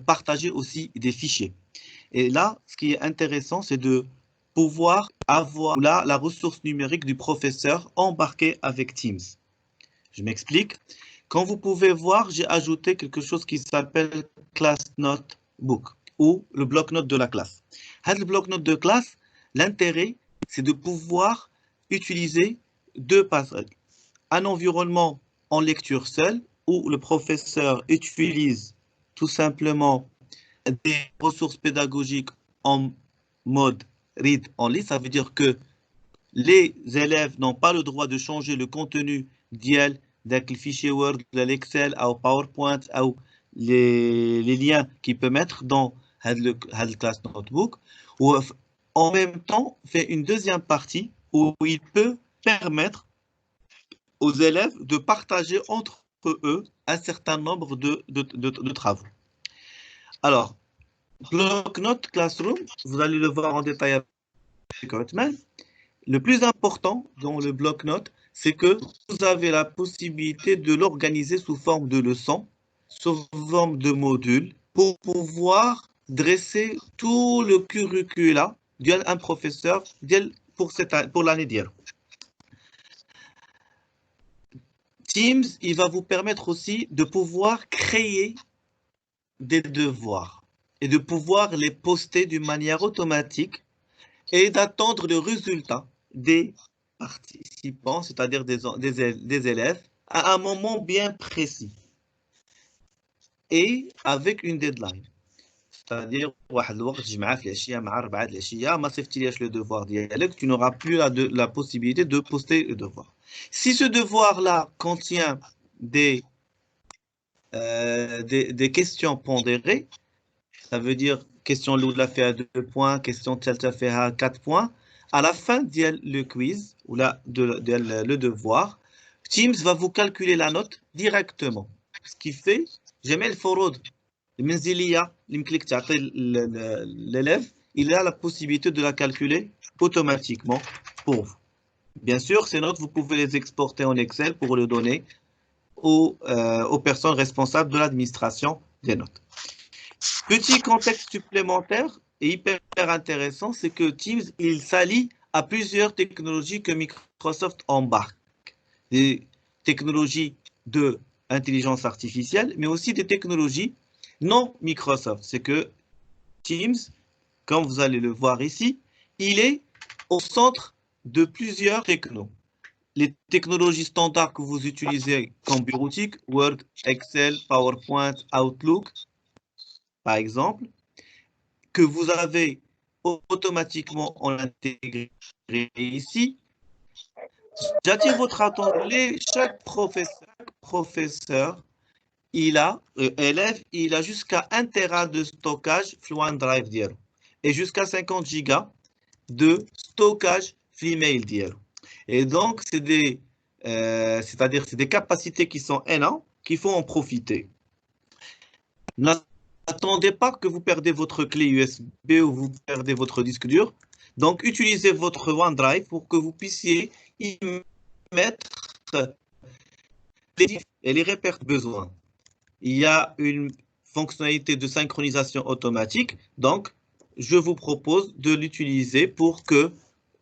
Partager aussi des fichiers. Et là, ce qui est intéressant, c'est de pouvoir avoir là la ressource numérique du professeur embarquée avec Teams. Je m'explique. Quand vous pouvez voir, j'ai ajouté quelque chose qui s'appelle Class Notebook ou le bloc-notes de la classe. Le bloc-notes de classe, l'intérêt, c'est de pouvoir utiliser deux passages. Un environnement en lecture seule où le professeur utilise tout simplement des ressources pédagogiques en mode read only. Ça veut dire que les élèves n'ont pas le droit de changer le contenu d'IEL, le fichier Word, l'Excel, ou PowerPoint, ou les liens qu'il peut mettre dans le class notebook. Ou en même temps, fait une deuxième partie où il peut permettre aux élèves de partager entre eux un certain nombre de travaux. Alors, bloc-notes Classroom, vous allez le voir en détail avec Hotmail. Le plus important dans le bloc-notes, c'est que vous avez la possibilité de l'organiser sous forme de leçons, sous forme de modules, pour pouvoir dresser tout le curricula d'un professeur pour l'année d'hier. Teams, il va vous permettre aussi de pouvoir créer des devoirs et de pouvoir les poster d'une manière automatique et d'attendre le résultat des participants, c'est-à-dire des élèves, à un moment bien précis et avec une deadline. C'est-à-dire, le devoir dialogue, tu n'auras plus la possibilité de poster le devoir. Si ce devoir-là contient des questions pondérées, ça veut dire question lourde l'a fait à 2 points, question telle fait à 4 points. À la fin le quiz ou le devoir, Teams va vous calculer la note directement. Ce qui fait, j'aime le forward. L'élève, il a la possibilité de la calculer automatiquement pour vous. Bien sûr, ces notes, vous pouvez les exporter en Excel pour le donner aux personnes responsables de l'administration des notes. Petit contexte supplémentaire et hyper intéressant, c'est que Teams, il s'allie à plusieurs technologies que Microsoft embarque. Des technologies de intelligence artificielle, mais aussi des technologies non Microsoft. C'est que Teams, comme vous allez le voir ici, il est au centre de plusieurs technos. Les technologies standards que vous utilisez comme bureautique, Word, Excel, PowerPoint, Outlook, par exemple, que vous avez automatiquement intégré ici. J'attire votre attention, chaque professeur, élève, il a jusqu'à 1 Tera de stockage OneDrive d'hier et jusqu'à 50 gigas de stockage Gmail d'hier. Et donc, c'est-à-dire c'est des capacités qui sont énormes, qu'il faut en profiter. N'attendez pas que vous perdez votre clé USB ou vous perdez votre disque dur. Donc, utilisez votre OneDrive pour que vous puissiez y mettre les repères besoin. Il y a une fonctionnalité de synchronisation automatique. Donc, je vous propose de l'utiliser pour que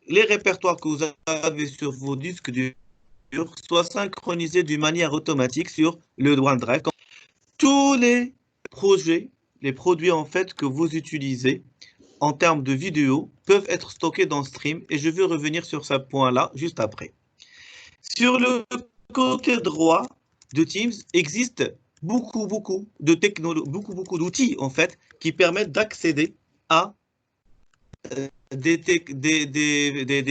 les répertoires que vous avez sur vos disques durs soient synchronisés d'une manière automatique sur le OneDrive. Tous les projets, les produits en fait que vous utilisez en termes de vidéo peuvent être stockés dans Stream et je vais revenir sur ce point-là juste après. Sur le côté droit de Teams, existe beaucoup d'outils en fait qui permettent d'accéder à des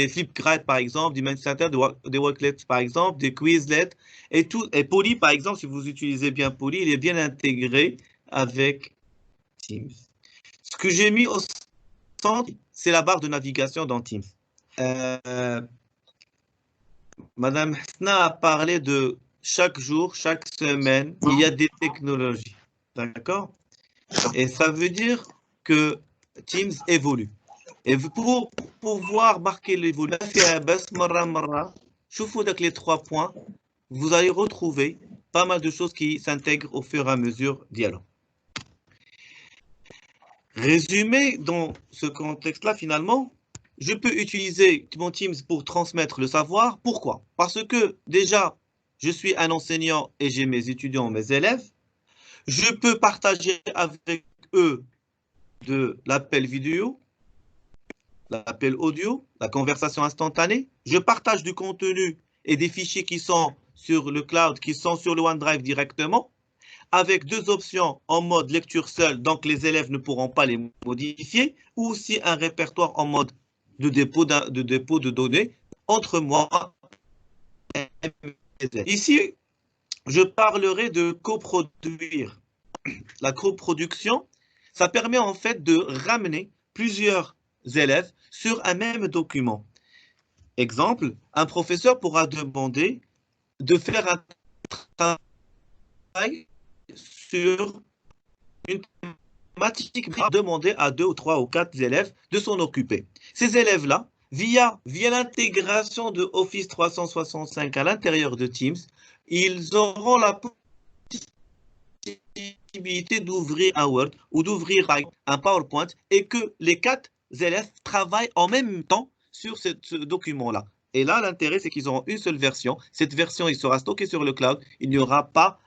Flipgrid par exemple, des Mindcenter, des Worklets par exemple, des Quizlet et tout. Et Poly par exemple, si vous utilisez bien Poly, il est bien intégré avec Teams. Ce que j'ai mis au centre, c'est la barre de navigation dans Teams. Madame Hasna a parlé de chaque jour, chaque semaine, il y a des technologies. D'accord? Et ça veut dire que Teams évolue. Et pour pouvoir marquer l'évolution, شوفوا avec les 3 points, vous allez retrouver pas mal de choses qui s'intègrent au fur et à mesure dialogue. Résumé dans ce contexte-là, finalement, je peux utiliser mon Teams pour transmettre le savoir. Pourquoi? Parce que déjà, je suis un enseignant et j'ai mes étudiants, mes élèves. Je peux partager avec eux de l'appel vidéo, l'appel audio, la conversation instantanée. Je partage du contenu et des fichiers qui sont sur le cloud, qui sont sur le OneDrive directement, avec 2 options en mode lecture seule, donc les élèves ne pourront pas les modifier, ou aussi un répertoire en mode de dépôt de données entre moi et mes élèves. Ici, je parlerai de coproduire. La coproduction, ça permet en fait de ramener plusieurs élèves sur un même document. Exemple, un professeur pourra demander de faire un travail sur une thématique, demander à 2 ou 3 ou 4 élèves de s'en occuper. Ces élèves-là, via l'intégration de Office 365 à l'intérieur de Teams, ils auront la possibilité d'ouvrir un Word ou d'ouvrir un PowerPoint et que les 4 élèves travaillent en même temps sur ce document-là. Et là, l'intérêt, c'est qu'ils auront une seule version. Cette version, il sera stocké sur le cloud. Il n'y aura pas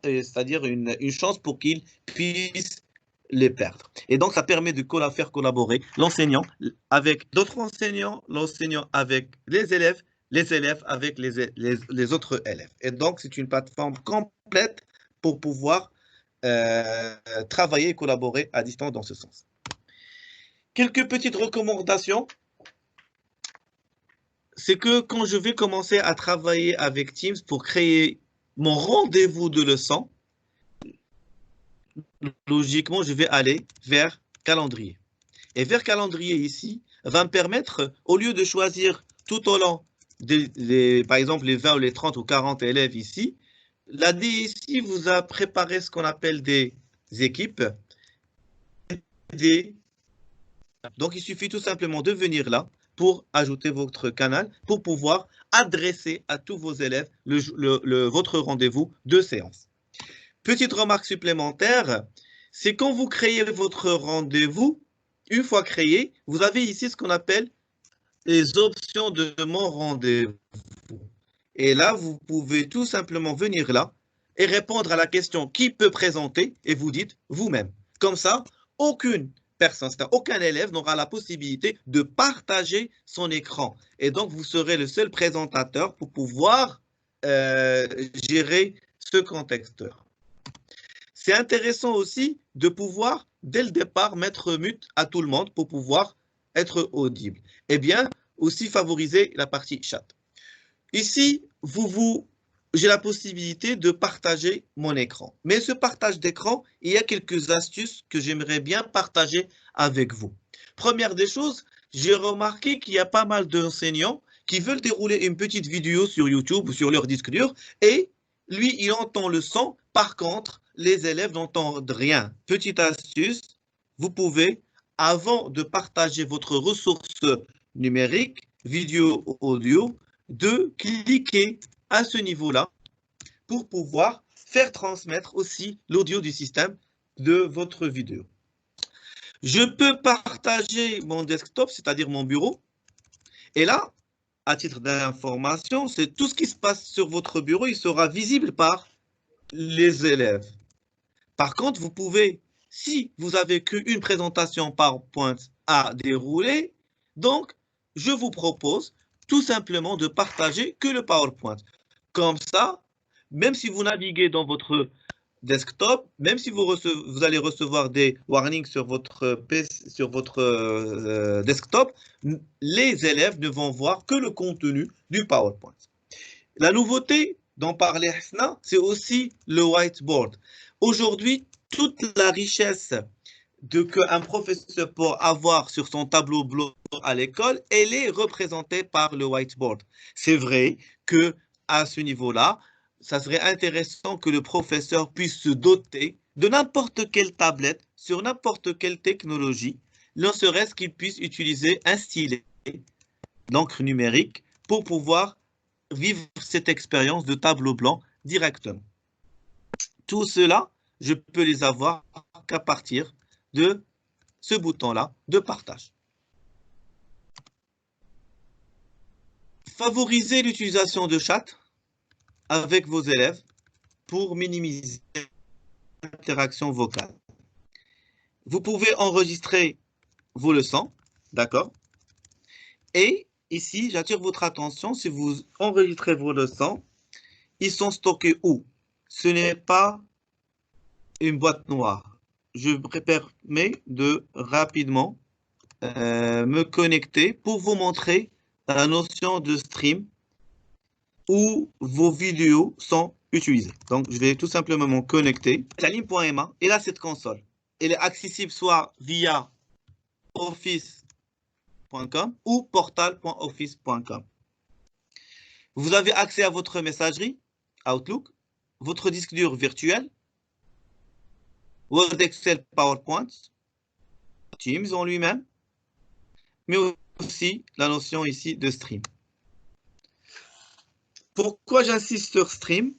c'est-à-dire une chance pour qu'ils puissent les perdre. Et donc, ça permet de faire collaborer l'enseignant avec d'autres enseignants, l'enseignant avec les élèves avec les autres élèves. Et donc, c'est une plateforme complète pour pouvoir travailler et collaborer à distance dans ce sens. Quelques petites recommandations. C'est que quand je vais commencer à travailler avec Teams pour créer mon rendez-vous de leçon, logiquement, je vais aller vers calendrier. Et vers calendrier ici va me permettre, au lieu de choisir tout au long, par exemple les 20 ou les 30 ou 40 élèves ici, la DSI vous a préparé ce qu'on appelle des équipes. Donc, il suffit tout simplement de venir là pour ajouter votre canal, pour pouvoir adresser à tous vos élèves votre rendez-vous de séance. Petite remarque supplémentaire, c'est quand vous créez votre rendez-vous, une fois créé, vous avez ici ce qu'on appelle les options de mon rendez-vous. Et là, vous pouvez tout simplement venir là et répondre à la question qui peut présenter et vous dites vous-même. Comme ça, aucune personne, c'est-à-dire aucun élève n'aura la possibilité de partager son écran. Et donc, vous serez le seul présentateur pour pouvoir gérer ce contexte-là. C'est intéressant aussi de pouvoir, dès le départ, mettre mute à tout le monde pour pouvoir être audible. Eh bien, aussi favoriser la partie chat. Ici, j'ai la possibilité de partager mon écran. Mais ce partage d'écran, il y a quelques astuces que j'aimerais bien partager avec vous. Première des choses, j'ai remarqué qu'il y a pas mal d'enseignants qui veulent dérouler une petite vidéo sur YouTube ou sur leur disque dur et lui, il entend le son. Par contre, les élèves n'entendent rien. Petite astuce, vous pouvez, avant de partager votre ressource numérique, vidéo ou audio, de cliquer à ce niveau-là pour pouvoir faire transmettre aussi l'audio du système de votre vidéo. Je peux partager mon desktop, c'est-à-dire mon bureau. Et là, à titre d'information, c'est tout ce qui se passe sur votre bureau, il sera visible par les élèves. Par contre, vous pouvez, si vous avez qu'une présentation PowerPoint à dérouler, donc je vous propose tout simplement de partager que le PowerPoint. Comme ça, même si vous naviguez dans votre desktop, même si vous allez recevoir des warnings sur votre desktop, les élèves ne vont voir que le contenu du PowerPoint. La nouveauté dont parlait Hasna, c'est aussi le whiteboard. Aujourd'hui, toute la richesse qu'un professeur peut avoir sur son tableau blanc à l'école, elle est représentée par le whiteboard. C'est vrai que à ce niveau-là, ça serait intéressant que le professeur puisse se doter de n'importe quelle tablette, sur n'importe quelle technologie, ne serait-ce qu'il puisse utiliser un stylet d'encre numérique pour pouvoir vivre cette expérience de tableau blanc directement. Tout cela, je peux les avoir qu'à partir de ce bouton-là de partage. Favorisez l'utilisation de chat avec vos élèves pour minimiser l'interaction vocale. Vous pouvez enregistrer vos leçons, d'accord? Et ici, j'attire votre attention, si vous enregistrez vos leçons, ils sont stockés où? Ce n'est pas une boîte noire. Je me permets de rapidement me connecter pour vous montrer la notion de stream où vos vidéos sont utilisées. Donc, je vais tout simplement me connecter. Talim.ma, et là, cette console. Elle est accessible soit via office.com ou portal.office.com. Vous avez accès à votre messagerie, Outlook, votre disque dur virtuel, Word, Excel, PowerPoint, Teams en lui-même, mais aussi la notion ici de stream. Pourquoi j'insiste sur stream?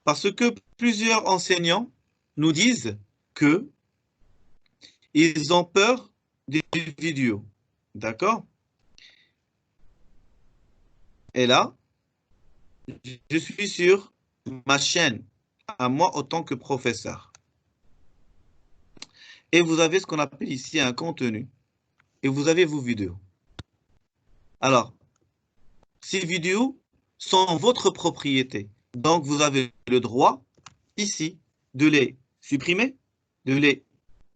Parce que plusieurs enseignants nous disent que ils ont peur des vidéos. D'accord? Et là, je suis sur ma chaîne, à moi autant que professeur. Et vous avez ce qu'on appelle ici un contenu. Et vous avez vos vidéos. Alors, ces vidéos sont votre propriété. Donc, vous avez le droit, ici, de les supprimer, de les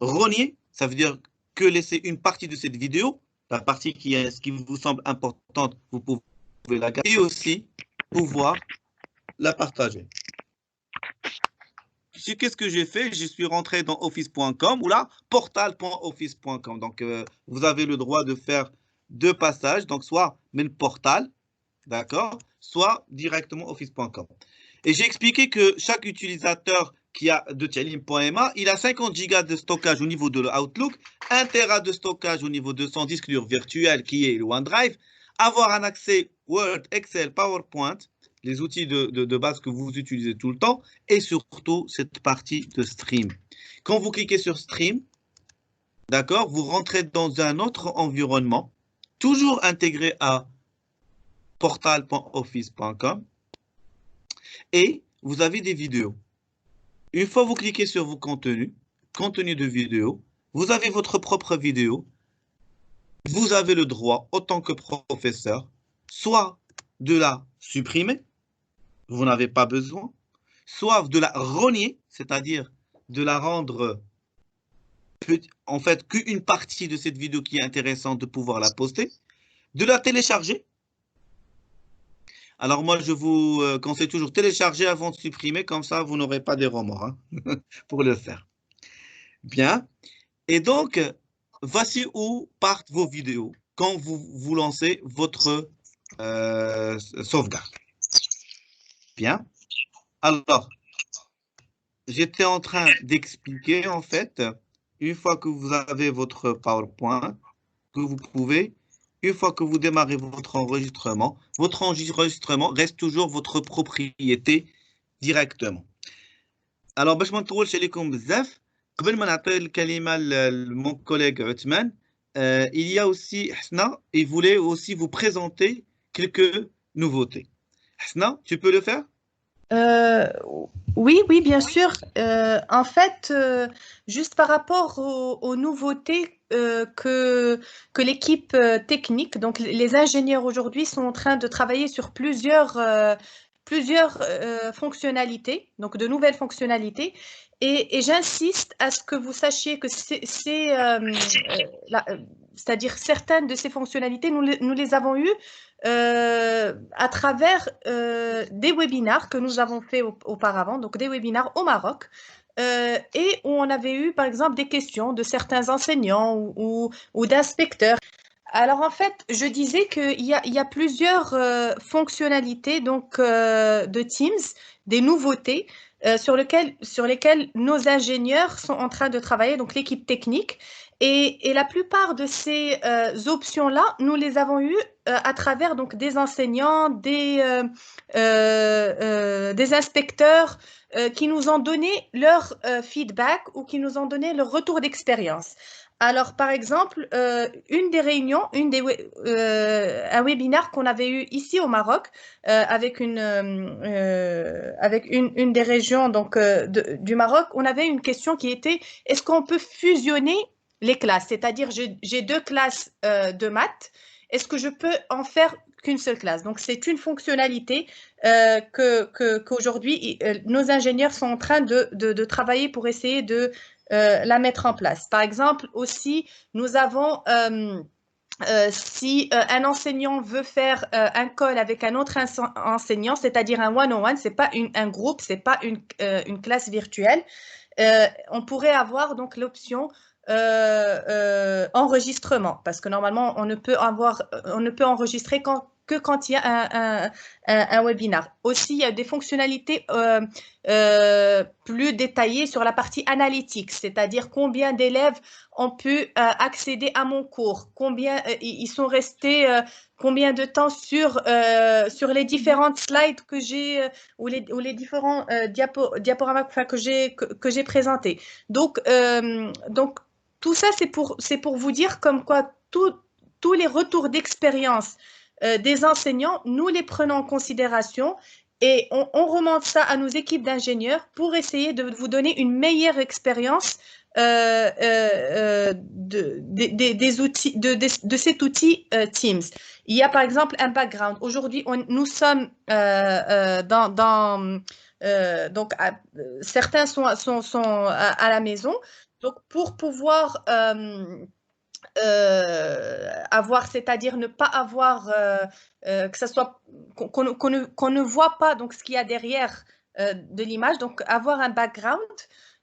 renier. Ça veut dire que laisser une partie de cette vidéo, la partie qui vous semble importante, vous pouvez la garder. Et aussi, pouvoir la partager. Qu'est-ce que j'ai fait? Je suis rentré dans office.com ou là, portal.office.com. Donc, vous avez le droit de faire deux passages. Donc, soit même portal, d'accord, soit directement office.com. Et j'ai expliqué que chaque utilisateur qui a de Talim.ma, il a 50 Go de stockage au niveau de l'Outlook, 1 Tera de stockage au niveau de son disque dur virtuel qui est le OneDrive, avoir un accès Word, Excel, PowerPoint, les outils de base que vous utilisez tout le temps, et surtout cette partie de stream. Quand vous cliquez sur stream, d'accord, vous rentrez dans un autre environnement, toujours intégré à portal.office.com, et vous avez des vidéos. Une fois vous cliquez sur vos contenus, contenu de vidéo, vous avez votre propre vidéo. Vous avez le droit, autant que professeur, soit de la supprimer, vous n'avez pas besoin, soit de la renier, c'est-à-dire de la rendre, en fait, qu'une partie de cette vidéo qui est intéressante de pouvoir la poster, de la télécharger. Alors moi, je vous conseille toujours télécharger avant de supprimer, comme ça, vous n'aurez pas des remords hein, pour le faire. Bien. Et donc, voici où partent vos vidéos quand vous lancez votre sauvegarde. Bien. Alors, j'étais en train d'expliquer, en fait, une fois que vous avez votre PowerPoint, que vous pouvez, une fois que vous démarrez votre enregistrement reste toujours votre propriété directement. Alors, باش ما نطولش عليكم بزاف قبل ما نعطي الكلمة لمون collègue عثمان, il y a aussi Hasna, il voulait aussi vous présenter quelques nouveautés. Hasna, tu peux le faire? Euh, oui, oui, bien sûr. En fait, juste par rapport aux nouveautés que l'équipe technique, donc les ingénieurs aujourd'hui sont en train de travailler sur plusieurs fonctionnalités, donc de nouvelles fonctionnalités. Et j'insiste à ce que vous sachiez que c'est-à-dire certaines de ces fonctionnalités, nous les avons eues à travers des webinars que nous avons fait auparavant, donc des webinars au Maroc, et où on avait eu par exemple des questions de certains enseignants ou d'inspecteurs. Alors en fait, je disais qu'il y a plusieurs fonctionnalités donc, de Teams, des nouveautés sur lesquelles nos ingénieurs sont en train de travailler, donc l'équipe technique. Et la plupart de ces options-là, nous les avons eues à travers donc, des enseignants, des inspecteurs qui nous ont donné leur feedback ou qui nous ont donné leur retour d'expérience. Alors, par exemple, une des réunions, un webinaire qu'on avait eu ici au Maroc avec une des régions donc, du Maroc, on avait une question qui était est-ce qu'on peut fusionner les classes? C'est-à-dire, j'ai deux classes de maths. Est-ce que je peux en faire qu'une seule classe? Donc, c'est une fonctionnalité qu'aujourd'hui, nos ingénieurs sont en train de travailler pour essayer de la mettre en place. Par exemple, aussi, nous avons... si un enseignant veut faire un call avec un autre enseignant, c'est-à-dire un one-on-one, c'est pas un groupe, c'est pas une classe virtuelle, on pourrait avoir donc l'option enregistrement, parce que normalement on ne peut enregistrer que quand il y a un webinaire. Aussi, il y a des fonctionnalités plus détaillées sur la partie analytique, c'est-à-dire combien d'élèves ont pu accéder à mon cours, combien ils sont restés, combien de temps sur les différentes slides que j'ai ou les différents diaporamas que j'ai présentés. Donc tout ça, c'est pour vous dire comme quoi tous les retours d'expérience des enseignants, nous les prenons en considération et on remonte ça à nos équipes d'ingénieurs pour essayer de vous donner une meilleure expérience des outils, de cet outil Teams. Il y a par exemple un background. Aujourd'hui, nous sommes donc certains sont à la maison. Donc pour pouvoir avoir, c'est-à-dire ne pas avoir que ça soit qu'on ne voit pas donc ce qu'il y a derrière de l'image, donc avoir un background.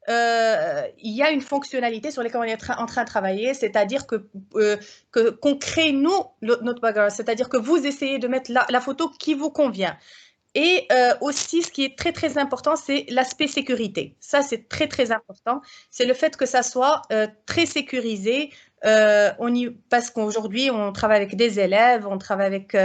Il y a une fonctionnalité sur laquelle on est en train de travailler, c'est-à-dire qu'on crée nous notre background, c'est-à-dire que vous essayez de mettre la photo qui vous convient. Et aussi, ce qui est très, très important, c'est l'aspect sécurité. Ça, c'est très, très important. C'est le fait que ça soit très sécurisé. Parce qu'aujourd'hui, on travaille avec des élèves, on travaille avec...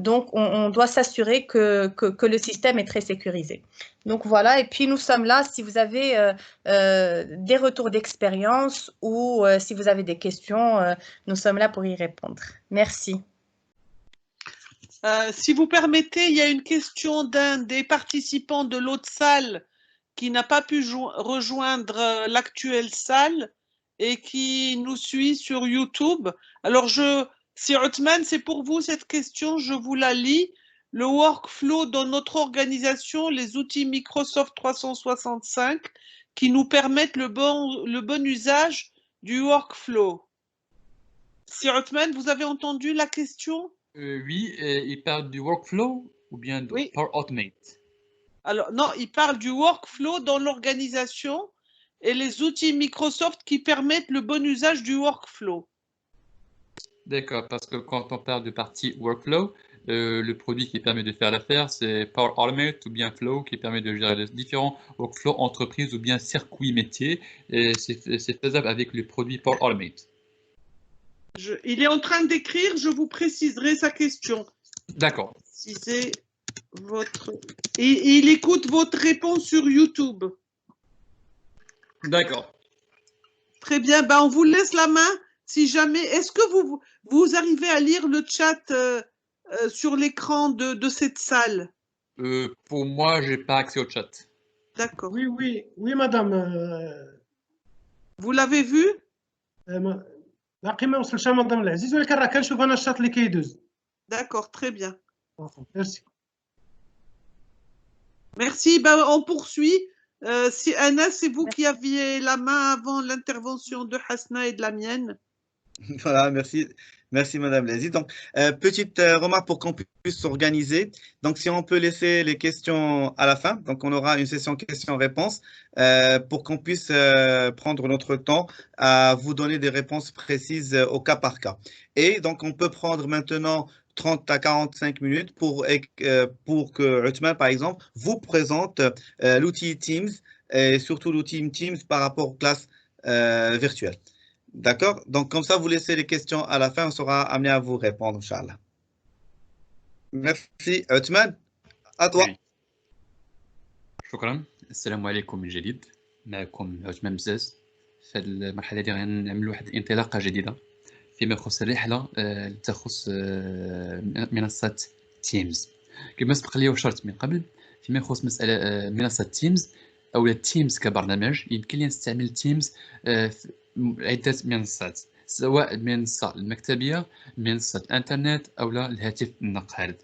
donc, on doit s'assurer que le système est très sécurisé. Donc, voilà. Et puis, nous sommes là. Si vous avez des retours d'expérience ou si vous avez des questions, nous sommes là pour y répondre. Merci. Si vous permettez, il y a une question d'un des participants de l'autre salle qui n'a pas pu rejoindre l'actuelle salle et qui nous suit sur YouTube. Alors, si Othman, c'est pour vous cette question, je vous la lis. Le workflow dans notre organisation, les outils Microsoft 365 qui nous permettent le bon usage du workflow. Si Othman, vous avez entendu la question? Oui, il parle du workflow ou bien de Oui. Power Automate? Alors, non, il parle du workflow dans l'organisation et les outils Microsoft qui permettent le bon usage du workflow. D'accord, parce que quand on parle de partie workflow, le produit qui permet de faire l'affaire, c'est Power Automate ou bien Flow qui permet de gérer les différents workflows entreprises ou bien circuits métiers. Et c'est faisable avec le produit Power Automate. Il est en train d'écrire, je vous préciserai sa question. D'accord. Si c'est votre... il écoute votre réponse sur YouTube. D'accord. Très bien, ben on vous laisse la main. Si jamais, est-ce que vous arrivez à lire le chat sur l'écran de cette salle? Pour moi, j'ai pas accès au chat. D'accord. Oui, madame. Vous l'avez vu? باقي ما وصلش مدام العزيز ولكن راه كنشوف انا الشاط اللي كيدوز. D'accord, très bien. Merci. Merci, ben, on poursuit. Si Anna, c'est vous qui aviez la main avant l'intervention de Hasna et de la mienne. Voilà, merci. Merci, Madame Lazy. Donc, petite remarque pour qu'on puisse s'organiser. Donc, si on peut laisser les questions à la fin, donc on aura une session questions-réponses pour qu'on puisse prendre notre temps à vous donner des réponses précises au cas par cas. Et donc, on peut prendre maintenant 30 à 45 minutes pour que Othman, par exemple, vous présente l'outil Teams et surtout l'outil Teams par rapport aux classes virtuel. D'accord? Donc, comme ça, vous laissez les questions à la fin, on sera amené à vous répondre, Inch'Allah. Merci. Othman, à toi. Oui. شكرا. السلام عليكم من جديد. معكم عثمان بزاز. في هذه المرحلة هذه غنعمل واحد الانطلاقة جديدة فيما يخص الرحلة تخص منصة تيمز. كما سبق لي وشرت من قبل فيما يخص مسألة منصة تيمز أو تيمز كبرنامج، يمكن لي نستعمل تيمز في عدة منصات، سواء المنصة المكتبية، منصة الانترنت أو الهاتف النقال.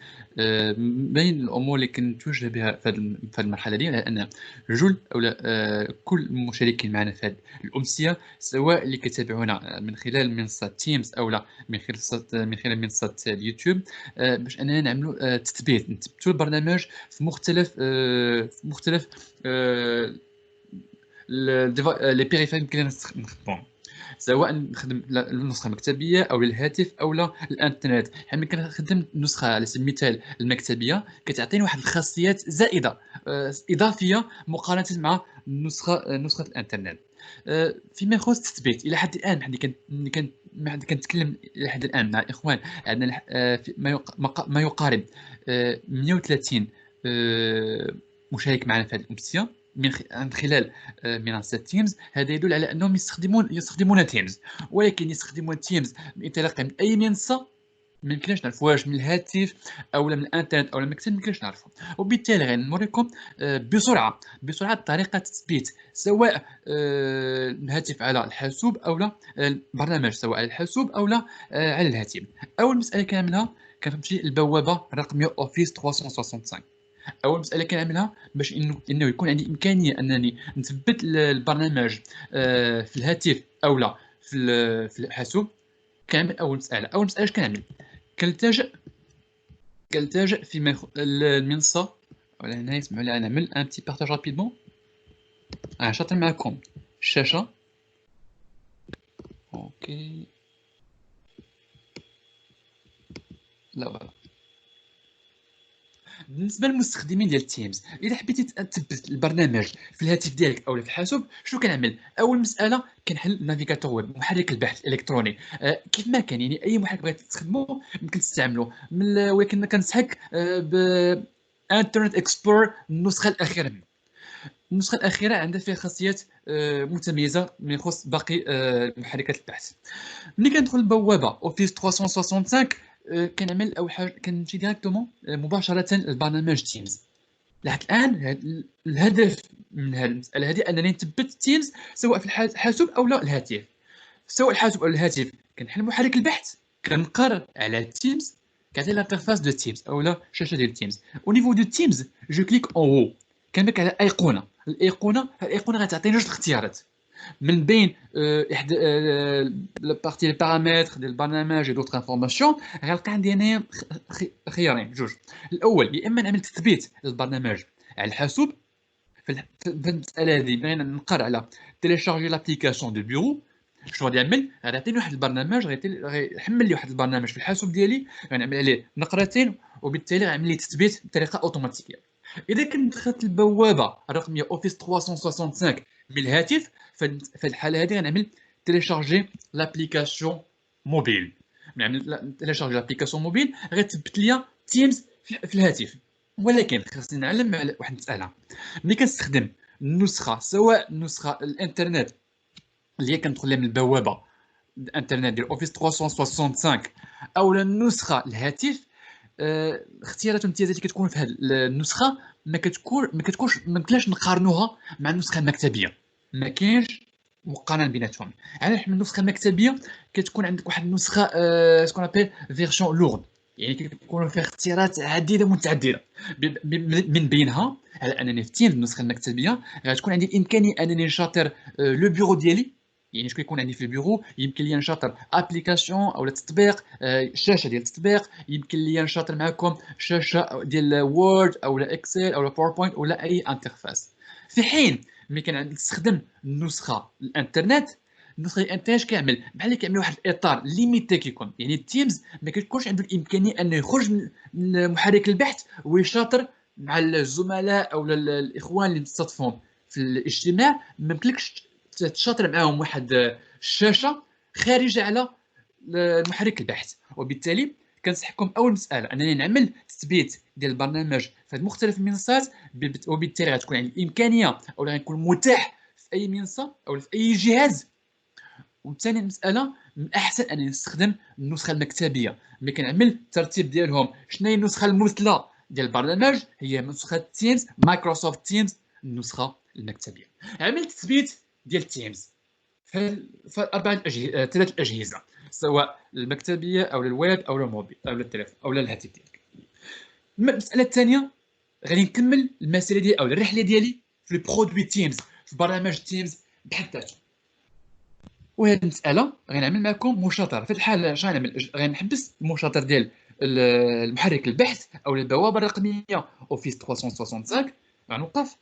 بين الأمور اللي كنتوجه بها في هذه المرحلة دي على أن جل أو كل المشاركين معنا في هذه الأمسية، سواء اللي كتابعونا من خلال منصة تيمز أو من خلال منصة اليوتيوب، باش أننا نعملوا تثبيت، نثبتوا البرنامج في مختلف لي بيريفير يمكن لنا نخدموهم، سواء نخدم النسخه المكتبيه او الهاتف او الانترنت. حنا كنخدم النسخه على سبيل المثال المكتبيه كتعطيني واحد الخاصيات زائده اضافيه مقارنه مع نسخه الانترنت. فيما يخص التثبيت الى حد الان كنتكلم الى حد الان مع الاخوان عندنا ما يقارب 130 مشارك معنا في هذه الامسيه من خلال منصة تيمز. هذا يدل على أنهم يستخدمون تيمز، ولكن يستخدمون تيمز بانطلاقا من أي منصة ما يمكنناش نعرفوا واش من الهاتف أو من الانترنت أو المكتب، ما يمكنناش نعرفوا. وبالتالي غنوريكم بسرعة طريقة تثبيت، سواء الهاتف على الحاسوب أو البرنامج سواء على الحاسوب أو على الهاتف. أول مسألة كنعملها كنمشي البوابة الرقمية اوفيس 365. اول مساله كنعملها باش انه يكون عندي امكانيه انني نثبت البرنامج في الهاتف او في الحاسوب. كنعمل اول مساله اش كنعمل؟ كنلتجئ في المنصه. ولا هنا يسمعوا لي نعمل ان بتي بارطاج رابيدمون. شاطر معكم الشاشه. اوكي لا فوالا. بالنسبه للمستخدمين ديال تيمز، اذا حبيتي تثبت البرنامج في الهاتف ديالك او في الحاسوب، شنو كنعمل؟ اول مساله كنحل النافيغاتور ويب، محرك البحث الالكتروني. كيف ما كان، يعني اي محرك بغيتي تستخدمه يمكن تستعمله، ولكن كنصحك انترنت اكسبلور النسخه الاخيره منه. النسخه الاخيره عندها فيها خاصيات متميزه من يخص باقي محركات البحث. ملي كندخل البوابه اوفيس 365 كنعمل اول حاجه كنمشي ديريكتومون مباشره للبرنامج تيمز. لحد الان الهدف من هذه المساله هذه انني نثبت تيمز سواء في الحاسوب او الهاتف. سواء الحاسوب او الهاتف كنحل محرك البحث، كنقر على تيمز، كتعطي لانترفاس دو تيمز او الشاشه ديال تيمز. او نيفو دو تيمز جو كليك اون هو، كنبك على ايقونه. الايقونه غتعطيني جوج الاختيارات من بين احدى البارتي البارامتر ديال البرنامج ودوطخ انفورماسيون. غنلقى عندي انايا خيارين جوج. الاول يا اما نعمل تثبيت للبرنامج على الحاسوب. في المساله هذه بغينا نقر على تيليشارجي لابليكاسيون دو بيرو. شنو غادي نعمل؟ غادي يعطيني واحد البرنامج، غيحمل لي واحد البرنامج في الحاسوب ديالي، غنعمل عليه نقرتين وبالتالي غيعمل لي تثبيت بطريقه اوتوماتيكيه. اذا كنت دخلت البوابه الرقميه اوفيس 365 من الهاتف، في الحاله هذه غنعمل تيليشارجي لابليكاسيون موبيل. نعمل تيليشارجي لابليكاسيون موبيل غتثبت ليا تيمز في الهاتف. ولكن خاصني نعلم على واحد المساله. ملي كنستخدم النسخه سواء النسخه الانترنت اللي هي كندخل لها من البوابه الانترنت ديال اوفيس 365 او النسخه الهاتف، اختيارات والامتيازات اللي كتكون في هذه النسخه ما كتكونش نقارنوها مع النسخه المكتبيه. ما كاينش مقارنه بيناتهم. على حمل النسخه المكتبيه كتكون عندك واحد النسخه سكون ابيل فيرسيون لورد، يعني كيكونوا فيها اختيارات عديده متعدده. من بينها على انني في تيمز النسخه المكتبيه غتكون عندي الامكانيه انني نشاطر لو بيرو ديالي. يعني شكون يكون عندي في البيرو يمكن لي نشاطر ابليكاسيون او تطبيق، شاشه ديال التطبيق، يمكن لي نشاطر معكم شاشه ديال وورد او اكسل او باوربوينت ولا اي انترفاس. في حين ملي كنستخدم النسخه الانترنت، النسخه الانترنت كيعمل بحال اللي كيعمل واحد الاطار ليميتي كيكون، يعني التيمز ما كتكونش عنده الامكانيه انه يخرج من محرك البحث ويشاطر مع الزملاء او الاخوان اللي مستضيفهم في الاجتماع. ما يمكنلكش تشاطر معاهم واحد الشاشه خارجه على المحرك البحث. وبالتالي كنصحكم اول مساله انني نعمل تثبيت ديال البرنامج في مختلف المنصات، وبالتالي غتكون عندي الامكانيه او غيكون متاح في اي منصه او في اي جهاز. وثاني مساله من الاحسن انني نستخدم النسخه المكتبيه، ملي كنعمل الترتيب ديالهم. شنو هي النسخه المثلى ديال البرنامج؟ هي نسخه تيمز، مايكروسوفت تيمز، النسخه المكتبيه. عملت تثبيت ديال تيمز في ثلاث الاجهزه، سواء المكتبيه او الويب او الموبيل او التليفون او الهاتف ديالك. المساله الثانيه غادي نكمل المسيره ديالي او الرحله ديالي في البرودوي تيمز، في برنامج تيمز بحد ذاته. وهذه المساله غنعمل معكم مشاطره. في الحال شنو غنعمل؟ غنحبس المشاطر ديال المحرك البحث او البوابه الرقميه اوفيس 365، غنوقف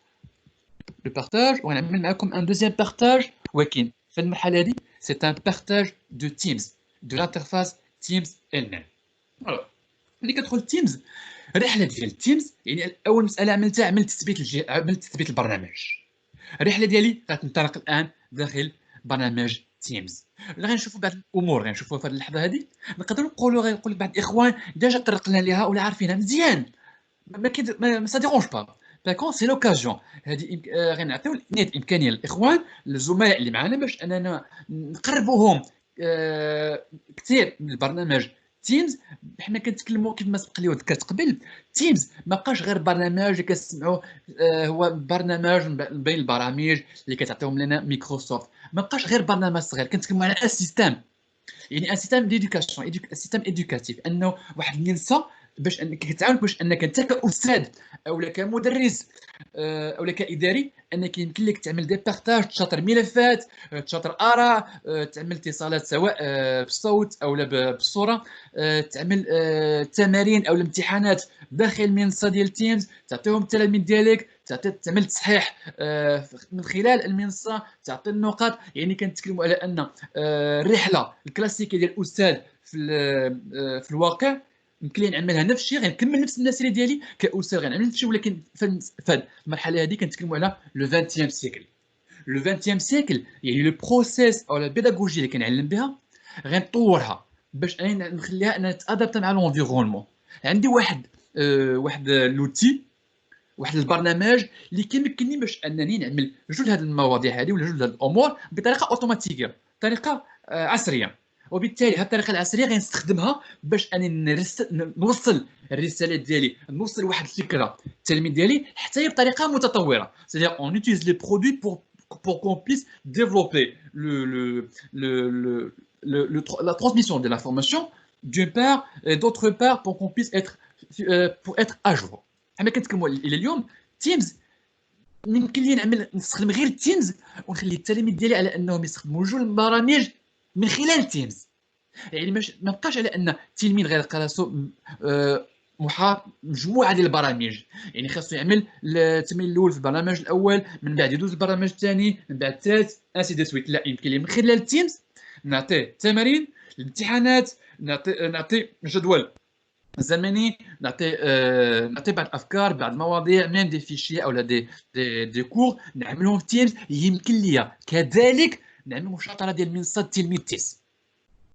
لو بارتاج وغنعمل معكم ان دوزيام بارتاج، ولكن في المرحله هذه سي ان بارتاج دو تيمز، دو لانترفاس تيمز elle-même. الوغ ملي كتدخل تيمز، الرحله ديال تيمز يعني اول مساله عملتها عملت تثبيت البرنامج. الرحله ديالي غتنطلق الان داخل برنامج تيمز. غنشوفوا بعض الامور غنشوفوها في هذه اللحظه هذه، نقدروا نقولوا غيقول لك بعض الاخوان ديجا طرقنا ليها ولا عارفينها مزيان، ما سا ديرونج با. باكون سي لوكازيون هذه غنعطيو الامكانيه للاخوان الزملاء اللي معنا باش اننا نقربوهم كثير من البرنامج تيمز. حنا كنتكلموا كيف ما سبق لي وذكرت قبل، تيمز ما بقاش غير برنامج اللي كنسمعوه هو برنامج بين البرامج اللي كتعطيهم لنا مايكروسوفت. ما بقاش غير برنامج صغير، كنتكلموا على ان سيستم، يعني ان سيستم ديدوكاسيون، سيستم ادوكاتيف، انه واحد المنصه باش انك كتعاونك باش انك انت كاستاذ او كمدرس او كاداري انك يمكن لك تعمل دي بارطاج، تشاطر ملفات، تشاطر اراء، تعمل اتصالات سواء بالصوت او بالصوره، تعمل تمارين او الامتحانات داخل المنصه ديال تيمز، تعطيهم التلاميذ ديالك، تعمل تصحيح من خلال المنصه، تعطي النقاط. يعني كنتكلموا على ان الرحله الكلاسيكيه ديال الاستاذ في الواقع يمكن لي نعملها نفس الشيء، غنكمل نفس المسيره ديالي كاستاذ، غنعمل نفس الشيء، ولكن في المرحله هذه كنتكلموا على لو 20 سيكل. لو 20 سيكل يعني لو بروسيس او البيداغوجي اللي كنعلم بها غنطورها باش انا نخليها انها تادابت مع لونفيرونمون. عندي واحد لوتي، واحد البرنامج اللي كيمكنني باش انني نعمل جوج هاد المواضيع هذه ولا جوج هاد الامور بطريقه اوتوماتيكيه، بطريقه عصريه. وبالتالي هذه الطريقه العصريه غنستخدمها باش انني نوصل الرساله ديالي، نوصل واحد الفكره التلميذ ديالي حتى هي بطريقه متطوره. c'est-à-dire on utilise les produits pour qu'on puisse développer la transmission de l'information d'une part et d'autre part pour qu'on puisse être à jour. حنا كنتكلموا الى اليوم تيمز يمكن لي نستخدم غير تيمز ونخلي التلاميذ ديالي على انهم يستخدموا جوج البرامج من خلال تيمز. يعني ما بقاش على ان التلميذ غيلقى راسو مجموعه ديال البرامج، يعني خاصو يعمل التمرين الاول في البرنامج الاول، من بعد يدوز البرنامج الثاني، من بعد الثالث، انسي دو سويت. لا، يمكن لي من خلال تيمز نعطيه تمارين، الامتحانات، نعطي جدول زمني، نعطي بعض الافكار، بعض المواضيع، ميم دي فيشي او دي كور نعملهم في تيمز. يمكن لي كذلك نعمل مشاطره ديال منصه تلميذ تيس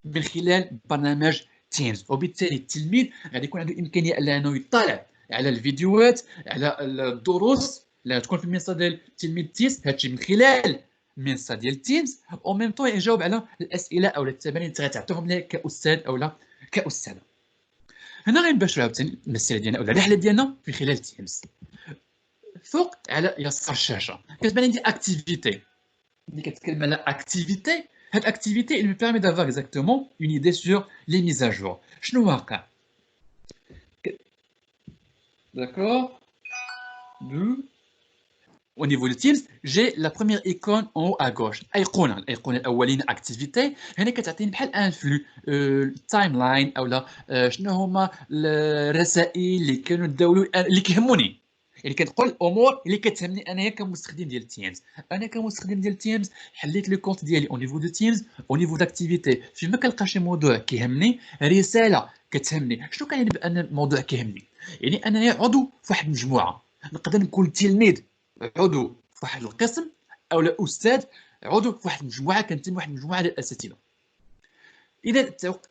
من خلال برنامج تيمز. وبالتالي التلميذ غادي يكون عنده امكانيه انه يطلع على الفيديوهات، على الدروس اللي تكون في المنصه ديال تلميذ تيس، هادشي من خلال المنصه ديال تيمز، او ميم طون يجاوب على الاسئله او التمارين اللي غتعطيهم ليه كاستاذ او لا كاستاذه. هنا غنباشروا عاوتاني المسيره ديالنا او الرحله ديالنا في خلال تيمز. فوق على يسار الشاشه كتبان عندي اكتيفيتي. ملي كتكلم على اكتيفيتي، هاد اكتيفيتي il me permet d'avoir exactement une idée sur les mises à jour. شنو واقع؟ D'accord. Au niveau de Teams, j'ai la première icône en haut à gauche. الايقونه الاولين اكتيفيتي، هنا كتعطيني بحال ان فلو تايم لاين او لا شنو هما الرسائل اللي كانوا داولوا اللي كيهموني، يعني كنقول الامور اللي كتهمني انايا كمستخدم ديال تيمز. انا كمستخدم ديال تيمز حليت لو كونت ديالي او نيفو دو تيمز، او نيفو داكتيفيتي، فيما كنلقى شي موضوع كيهمني، رساله كتهمني. شنو كاين بان الموضوع كيهمني؟ يعني انايا عضو في واحد المجموعه، نقدر نكون تلميذ عضو في واحد القسم او لا استاذ عضو في واحد المجموعه كنتمي لواحد المجموعه ديال الاساتذه.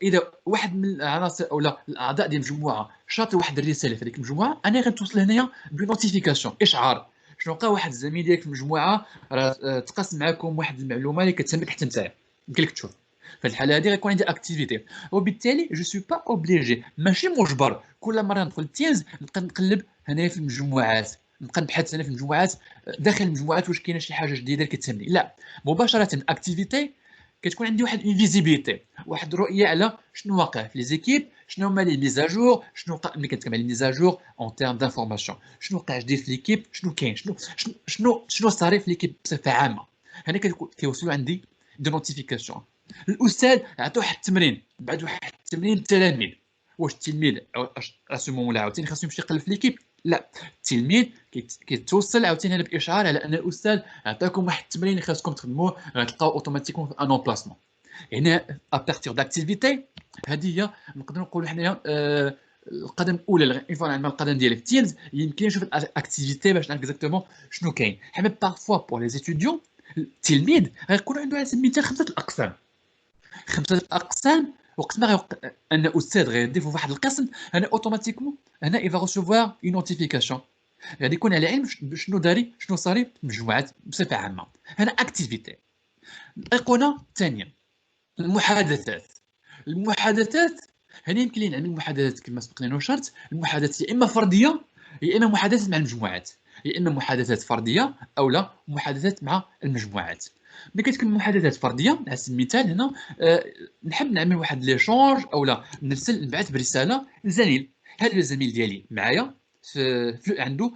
اذا واحد من العناصر او لا الاعضاء ديال المجموعه شاط واحد الرساله في هذيك المجموعه، انا غنتوصل هنايا بنوتيفيكاسيون اشعار شنو وقع، واحد الزميل ديالك في المجموعه راه تقاسم معكم واحد المعلومه اللي كتهمك حتى نتايا، يمكن لك تشوف. في الحاله هذه غيكون عندي اكتيفيتي، وبالتالي جو سوي با اوبليجي، ماشي مجبر كل مره ندخل تيمز نبقى نقلب هنايا في المجموعات، نبقى نبحث هنا في المجموعات داخل المجموعات واش كاينه شي حاجه جديده اللي كتهمني. لا، مباشره اكتيفيتي كتكون عندي واحد اون فيزيبيليتي، واحد الرؤيه على شنو واقع في لي زيكيب، شنو هما لي ميزاجور، شنو وقع ملي كنتكلم على لي ميزاجور اون تيرم دانفورماسيون، شنو وقع جديد في ليكيب، شنو كاين، شنو صاري في ليكيب بصفه عامه. هنا كيوصلوا عندي دي نوتيفيكاسيون. الاستاذ عطى واحد التمرين، بعد واحد التمرين التلاميذ، واش التلميذ ا سو مومون عاوتاني خاصو يمشي يقلب في ليكيب؟ لا، التلميذ كيتوصل عاوتاني هنا باشعار على ان الاستاذ عطاكم واحد التمرين اللي خاصكم تخدموه، غتلقاو اوتوماتيكمون في ان امبلاسمون. هنا ابارتيغ داكتيفيتي هذه هي نقدروا نقولوا حنايا القدم الاولى. اون فوا نعمل القدم ديالي في تيمز يمكن نشوف الاكتيفيتي باش نعرف اكزاكتومون شنو كاين. حنا بارفوا بور لي ستوديون التلميذ غيكون عنده على سبيل المثال 5 الاقسام، 5 الاقسام. وقت ما غيوقع ان استاذ غيضيف في واحد القسم، هنا اوتوماتيكمون هنا اي فا ريسيفوار اون نوتيفيكاسيون، غادي يكون على علم شنو داري شنو صاري في المجموعات بصفه عامه. هنا اكتيفيتي. الايقونه الثانيه المحادثات هنا يمكن لي نعمل محادثات كما سبق لنا وشرت. المحادثات يا اما فرديه يا اما محادثات مع المجموعات، يا اما محادثات فرديه او لا محادثات مع المجموعات. ملي كتكون محادثات فرديه على سبيل المثال هنا نحب نعمل واحد ليشونج او لا نبعث برساله لزميل. هذا الزميل ديالي معايا عنده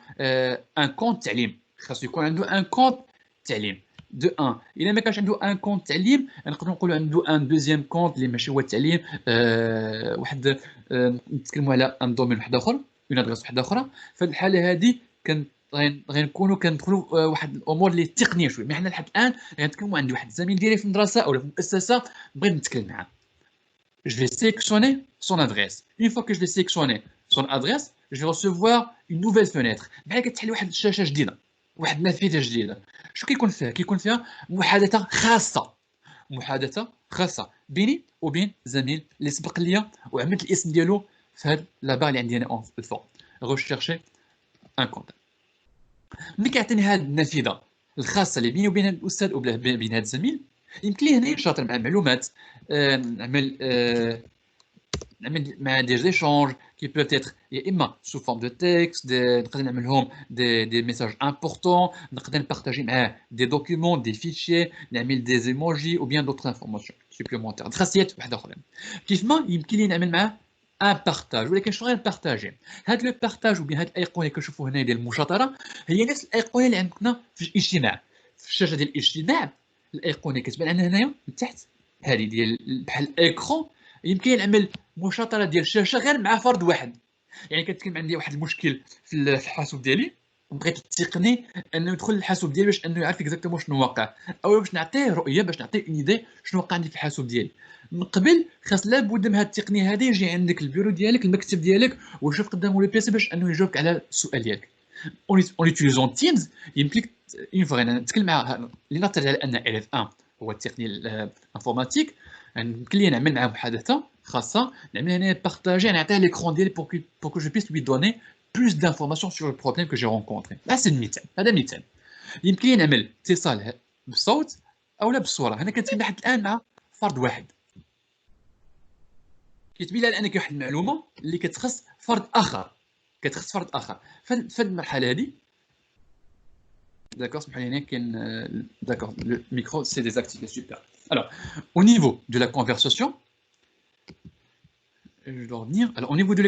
ان كونت تعليم، خاصو يكون عنده ان كونت تعليم دو 1. الا ما كانش عنده ان كونت تعليم نقدروا نقولوا عنده ان دوزيام كونت اللي ماشي هو التعليم، واحد نتكلموا على ان دومين واحد اخر، اون ادريس واحده اخرى. في الحاله هذه غنكونوا كندخلوا واحد الامور اللي تقنيه شويه. مي حنا لحد الان غنتكلموا عندي واحد الزميل ديالي في المدرسه او في المؤسسه بغيت نتكلم معاه. Je vais sélectionner son adresse. Une fois que je vais sélectionner son adresse, je vais recevoir une nouvelle fenêtre. بحال كتحل واحد الشاشه جديده، واحد النافذه جديده. شو كيكون فيها؟ كيكون فيها محادثه خاصه بيني وبين زميل اللي سبق ليا وعملت الاسم ديالو في هاد لابار اللي عندي انا الفوق. غوشيرشي ان كونت. ملي كيعطيني هاد النافذه الخاصه اللي بيني وبين الاستاذ ولا بين هاد الزميل، يمكن لي هنا يشاطر مع المعلومات، نعمل مع دي زيشونج كي بوتيتر يا اما سو فورم دو تكست، نقدر نعملهم دي ميساج امبورطون، نقدر نبارطاجي معاه دي دوكيومون دي فيشي، نعمل دي ايموجي او بيان دوطر انفورماسيون سوبليمونتير، خاصيات واحده اخرى. كيف ما يمكن لي نعمل معاه ان بارطاج، ولكن شنو غنبارطاجي؟ هاد لو بارطاج وبيان هاد الايقونه اللي كنشوفوا هنا ديال المشاطره هي نفس الايقونه اللي عندنا في الاجتماع. في الشاشه ديال الاجتماع الايقونه كتبان عندنا هنايا من تحت، هذه ديال بحال الاكرون. يمكن نعمل مشاطره ديال الشاشه غير مع فرد واحد. يعني كتكون عندي واحد المشكل في الحاسوب ديالي، بغيت التقني انه يدخل الحاسوب ديالي باش انه يعرف اكزاكتومون شنو واقع، او باش نعطيه رؤيه، باش نعطيه اون ايدي شنو واقع عندي في الحاسوب ديالي. من قبل خاص لابد من هذه التقنيه هذه يجي عندك البيرو ديالك المكتب ديالك ويشوف قدامه لو بيسي باش انه يجاوبك على السؤال ديالك. اون يوتيليزون تيمز يمكن اون فوا نتكلم مع اللي نعترض على ان ال اف 1 هو التقني الانفورماتيك، يمكن لي نعمل معاه محادثه خاصه، نعمل هنا بارطاجي، نعطيه ليكرون ديالي pour que je puisse lui donner plus d'informations sur le problème que j'ai rencontré. هذا المثال، هذا مثال. يمكن لي نعمل اتصال بالصوت او لا بالصوره. هنا كنتكلم لحد الان مع فرد واحد، كيتبين لي ان كاين واحد المعلومه اللي كتخص فرد اخر، في المرحله هذه. D'accord, d'accord, le micro c'est désactivé, super. Alors, au niveau de la conversation, je dois revenir. Alors, au niveau de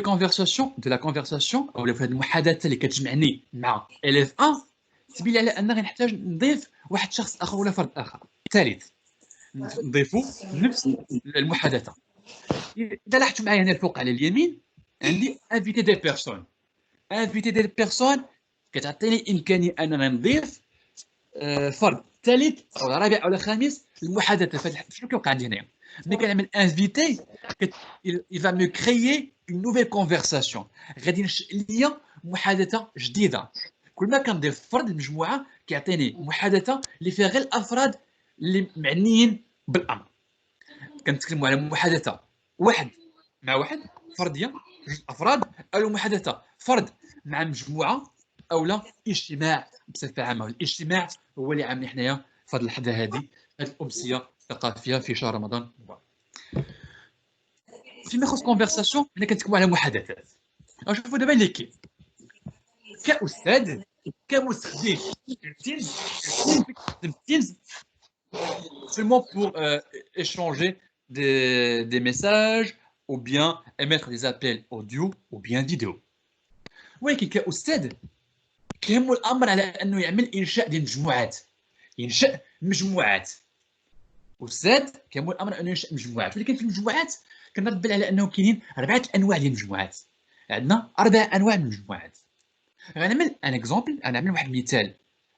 la conversation, او واحد المحادثه اللي كتجمعني مع LF1، تبين لي على ان غنحتاج نضيف واحد شخص اخر ولا فرد اخر ثالث نضيفو نفس المحادثه. اذا لاحظتوا معايا هنا الفوق على اليمين عندي انفيتي دي بيرسون كتعطيني امكانيه اننا نضيف فرد ثالث او رابع او خامس المحادثه. شنو كيوقع عندي هنايا؟ ملي كنعمل انفيتي il va me créer une nouvelle conversation، غادي ينشئ ليا محادثه جديده. كل ما كنضيف فرد المجموعه كيعطيني محادثه اللي فيها غير الافراد اللي معنيين بالامر. كنتكلموا على محادثه واحد مع واحد فرديه، جوج افراد، او محادثه فرد مع مجموعه، او لا اجتماع بصفه عامه. الاجتماع هو اللي عاملين حنايا في هذه اللحظه هذه، هذه الامسيه الثقافيه في شهر رمضان المبارك. فيما يخص كونفرساسيون حنا كنتكلموا على محادثات. شوفوا دابا ليكيب كاستاذ كمستخدم تيمز seulement pour échanger des messages ou bien émettre des appels audio ou bien vidéo. ولكن كأستاذ كيهمو الأمر على أنه يعمل إنشاء ديال مجموعات، ينشأ مجموعات. أستاذ كيهمو الأمر أنه ينشأ مجموعات، ولكن في المجموعات كنرد بال على أنه كاينين 4 أنواع ديال المجموعات. عندنا 4 أنواع من المجموعات. غنعمل ان اكزومبل، غنعمل واحد المثال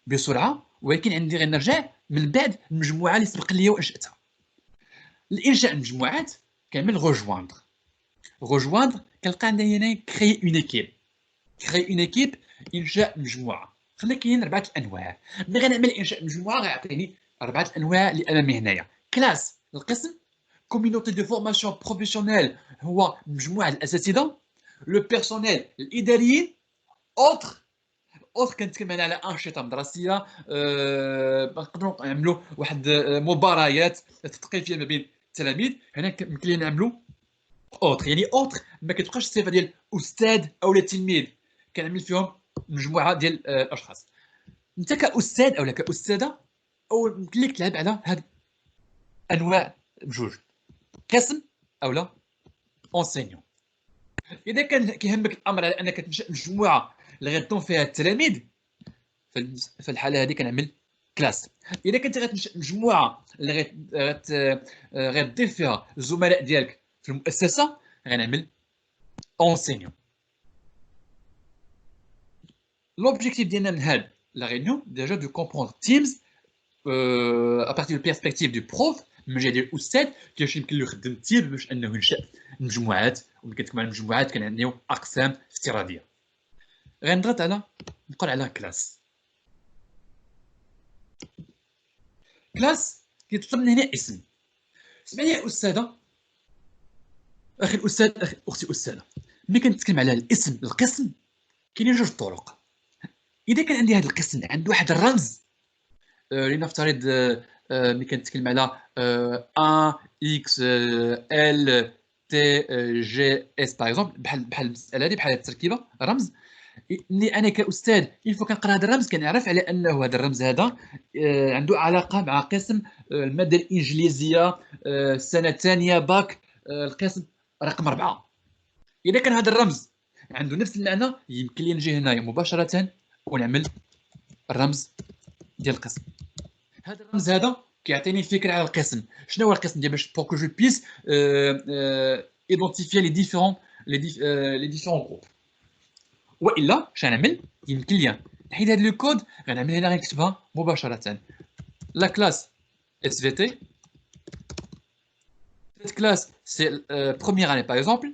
بسرعه، ولكن عندي غنرجع من بعد المجموعه اللي سبق لي وانشاتها. الانشاء المجموعات كنعمل روجواندر كنلقى عندي هنا كري اون ايكيب. كري اون ايكيب انشاء مجموعه. خلينا كاين 4 انواع. ملي غنعمل انشاء مجموعه غيعطيني 4 انواع اللي امامي هنايا. كلاس القسم، كوميونيتي دو فورماسيون بروفيسيونيل هو مجموعه الاساتذه، لو بيرسونيل الاداريين، اوتر كنتكلم على انشطه مدرسيه، نقدروا نعملوا واحد مباريات تثقيفيه ما بين التلاميذ. هنا يمكن لنا نعملوا اوتر، يعني اوتر ما كتبقاش الصفه ديال استاذ او تلميذ، كنعمل فيهم مجموعه ديال الاشخاص. انت كاستاذ او كاستاذه او يمكن لك تلعب على هاد انواع بجوج، قسم او لا اونسينيون. اذا كان كيهمك الامر على انك تنشا مجموعه اللي غيضم فيها التلاميذ، في الحاله هذه كنعمل كلاس. اذا كنت غتنشا مجموعه اللي غتضيف فيها الزملاء ديالك في المؤسسه، غنعمل اونسينيون. لوبجيكتيف ديالنا من هاد لا ريونيون ديجا دو كومبروندر تيمز ا بارتير دو بيرسبكتيف دو بروف، من جهه ديال الاستاذ كيفاش يمكن له يخدم التيم باش انه ينشا مجموعات. وملي كنتكلم على المجموعات كنعنيو اقسام افتراضيه. غنضغط على نقول على كلاس. كلاس كيطلب مني هنا اسم. اسمعني يا استاذه، اخي الاستاذ، اختي الاستاذه، ملي كنتكلم على الاسم القسم كاينين جوج طرق. اذا كان عندي هذا القسم عنده واحد الرمز، لنفترض ملي كنتكلم على A X L T G S باغ اكزومبل، بحال المساله هذه، بحال هذه التركيبه رمز. انا كاستاذ يلفو كنقرا هذا الرمز كنعرف على انه هذا الرمز هذا عنده علاقه مع قسم الماده الانجليزيه السنه الثانيه باك، القسم رقم 4. اذا كان هذا الرمز عنده نفس المعنى يمكن لي نجي هنايا مباشره ونعمل الرمز ديال القسم. هذا الرمز هذا كيعطيني فكره على القسم. شنو هو القسم ديال باش بور كو جو بيس ايدونتيفيي لي ديفيرون جروب. والا شنعمل يمكن لي نحيد هذا لو كود، غنعمل هنا غنكتبها مباشره. لا كلاس اس في تي، cette classe c'est première année par exemple،